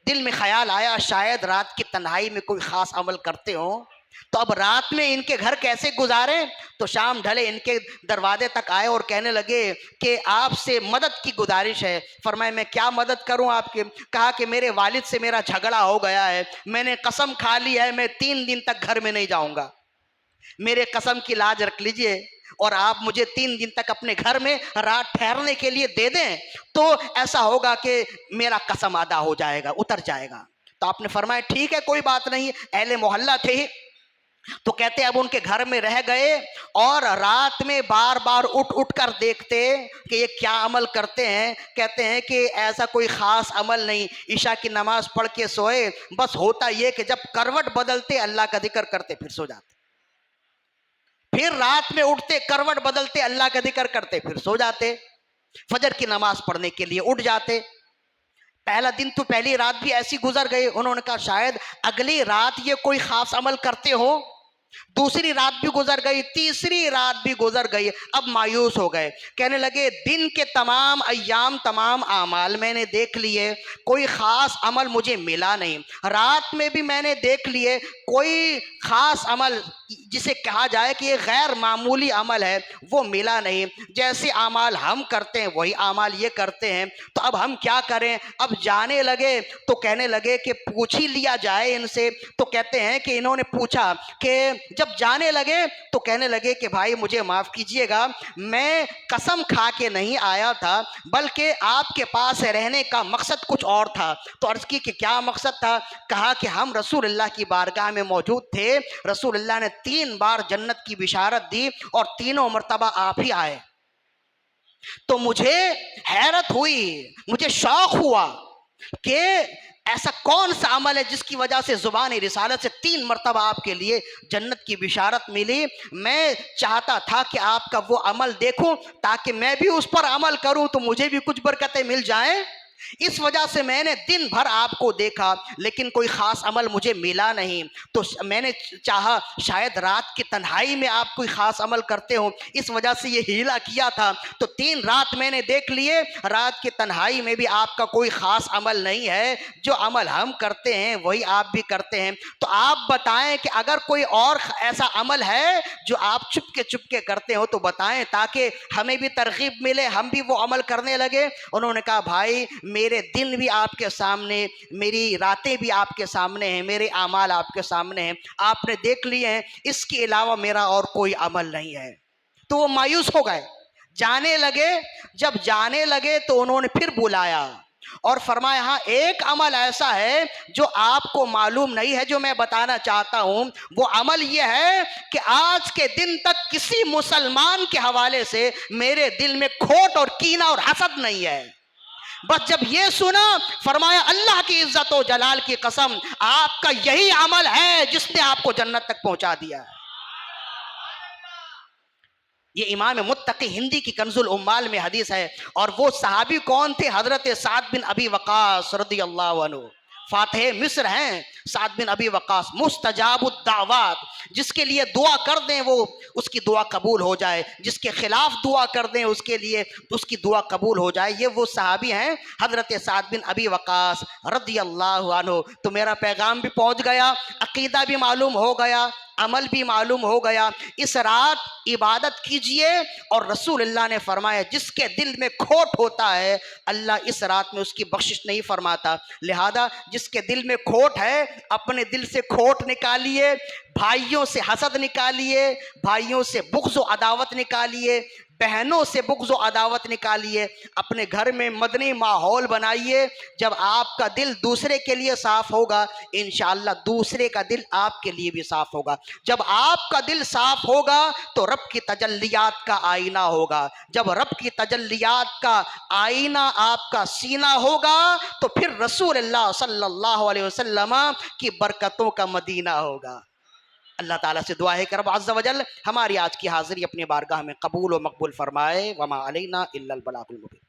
دل میں خیال آیا شاید رات کی تنہائی میں کوئی خاص عمل کرتے ہوں، تو اب رات میں ان کے گھر کیسے گزارے۔ تو شام ڈھلے ان کے دروازے تک آئے اور کہنے لگے کہ آپ سے مدد کی گزارش ہے۔ فرمائے میں کیا مدد کروں آپ کے؟ کہا کہ میرے والد سے میرا جھگڑا ہو گیا ہے، میں نے قسم کھا لی ہے میں 3 دن تک گھر میں نہیں جاؤں گا، میرے قسم کی لاج رکھ لیجئے اور آپ مجھے 3 دن تک اپنے گھر میں رات ٹھہرنے کے لیے دے دیں، تو ایسا ہوگا کہ میرا قسم ادا ہو جائے گا، اتر جائے گا۔ تو آپ نے فرمایا ٹھیک ہے کوئی بات نہیں، اہل محلہ تھے۔ تو کہتے اب ان کے گھر میں رہ گئے اور رات میں بار بار اٹھ کر دیکھتے کہ یہ کیا عمل کرتے ہیں۔ کہتے ہیں کہ ایسا کوئی خاص عمل نہیں، عشاء کی نماز پڑھ کے سوئے، بس ہوتا یہ کہ جب کروٹ بدلتے اللہ کا ذکر کرتے پھر سو جاتے، پھر رات میں اٹھتے کروٹ بدلتے اللہ کا ذکر کرتے پھر سو جاتے، فجر کی نماز پڑھنے کے لیے اٹھ جاتے۔ پہلا دن تو پہلی رات بھی ایسی گزر گئی، انہوں نے کہا شاید اگلی رات یہ کوئی خاص عمل کرتے ہو۔ دوسری رات بھی گزر گئی، تیسری رات بھی گزر گئی، اب مایوس ہو گئے، کہنے لگے دن کے تمام ایام تمام اعمال میں نے دیکھ لیے، کوئی خاص عمل مجھے ملا نہیں، رات میں بھی میں نے دیکھ لیے، کوئی خاص عمل جسے کہا جائے کہ یہ غیر معمولی عمل ہے وہ ملا نہیں، جیسے اعمال ہم کرتے ہیں وہی اعمال یہ کرتے ہیں، تو اب ہم کیا کریں۔ اب جانے لگے تو کہنے لگے کہ پوچھ ہی لیا جائے ان سے۔ تو کہتے ہیں کہ انہوں نے پوچھا کہ جب جانے لگے تو کہنے لگے کہ بھائی مجھے معاف کیجئے گا، میں قسم کھا کے نہیں آیا تھا بلکہ آپ کے پاس رہنے کا مقصد کچھ اور تھا۔ تو عرض کی کہ کیا مقصد تھا؟ کہا کہ ہم رسول اللہ کی بارگاہ میں موجود تھے، رسول اللہ نے 3 بار جنت کی بشارت دی اور تینوں مرتبہ آپ ہی آئے، تو مجھے حیرت ہوئی، مجھے شوق ہوا کہ ایسا کون سا عمل ہے جس کی وجہ سے زبان رسالت سے 3 مرتبہ آپ کے لیے جنت کی بشارت ملی۔ میں چاہتا تھا کہ آپ کا وہ عمل دیکھوں تاکہ میں بھی اس پر عمل کروں تو مجھے بھی کچھ برکتیں مل جائیں، اس وجہ سے میں نے دن بھر آپ کو دیکھا لیکن کوئی خاص عمل مجھے ملا نہیں، تو میں نے چاہا شاید رات کی تنہائی میں آپ کوئی خاص عمل کرتے ہو، اس وجہ سے یہ ہیلا کیا تھا۔ تو 3 رات میں نے دیکھ لیے، رات کی تنہائی میں بھی آپ کا کوئی خاص عمل نہیں ہے، جو عمل ہم کرتے ہیں وہی آپ بھی کرتے ہیں، تو آپ بتائیں کہ اگر کوئی اور ایسا عمل ہے جو آپ چپ کے کرتے ہو تو بتائیں تاکہ ہمیں بھی ترغیب ملے، ہم بھی وہ عمل کرنے لگے۔ انہوں نے کہا بھائی میرے دن بھی آپ کے سامنے، میری راتیں بھی آپ کے سامنے ہیں، میرے اعمال آپ کے سامنے ہیں، آپ نے دیکھ لیے ہیں، اس کے علاوہ میرا اور کوئی عمل نہیں ہے۔ تو وہ مایوس ہو گئے، جانے لگے۔ جب جانے لگے تو انہوں نے پھر بلایا اور فرمایا ہاں ایک عمل ایسا ہے جو آپ کو معلوم نہیں ہے جو میں بتانا چاہتا ہوں، وہ عمل یہ ہے کہ آج کے دن تک کسی مسلمان کے حوالے سے میرے دل میں کھوٹ اور کینہ اور حسد نہیں ہے، بس جب یہ سنا فرمایا اللہ کی عزت و جلال کی قسم آپ کا یہی عمل ہے جس نے آپ کو جنت تک پہنچا دیا ہے۔ یہ امام متقی ہندی کی کنز العمال میں حدیث ہے۔ اور وہ صحابی کون تھے؟ حضرت سعد بن ابی وقاص رضی اللہ عنہ، فاتح مصر ہیں سعد بن ابی وقاص، مستجاب الدعوات، جس کے لیے دعا کر دیں وہ اس کی دعا قبول ہو جائے، جس کے خلاف دعا کر دیں اس کے لیے اس کی دعا قبول ہو جائے۔ یہ وہ صحابی ہیں حضرت سعد بن ابی وقاص رضی اللہ عنہ۔ تو میرا پیغام بھی پہنچ گیا، عقیدہ بھی معلوم ہو گیا، عمل بھی معلوم ہو گیا۔ اس رات عبادت کیجئے، اور رسول اللہ نے فرمایا جس کے دل میں کھوٹ ہوتا ہے اللہ اس رات میں اس کی بخشش نہیں فرماتا۔ لہذا جس کے دل میں کھوٹ ہے اپنے دل سے کھوٹ نکالیے، بھائیوں سے حسد نکالیے، بھائیوں سے بغض و عداوت نکالیے، بہنوں سے بغض و عداوت نکالیے، اپنے گھر میں مدنی ماحول بنائیے۔ جب آپ کا دل دوسرے کے لیے صاف ہوگا انشاءاللہ دوسرے کا دل آپ کے لیے بھی صاف ہوگا۔ جب آپ کا دل صاف ہوگا تو رب کی تجلیات کا آئینہ ہوگا، جب رب کی تجلیات کا آئینہ آپ کا سینہ ہوگا تو پھر رسول اللہ صلی اللہ علیہ وسلم کی برکتوں کا مدینہ ہوگا۔ اللہ تعالیٰ سے دعا ہے کہ رب عز و جل ہماری آج کی حاضری اپنی بارگاہ میں قبول و مقبول فرمائے۔ وما علینا الا البلاغ المبین۔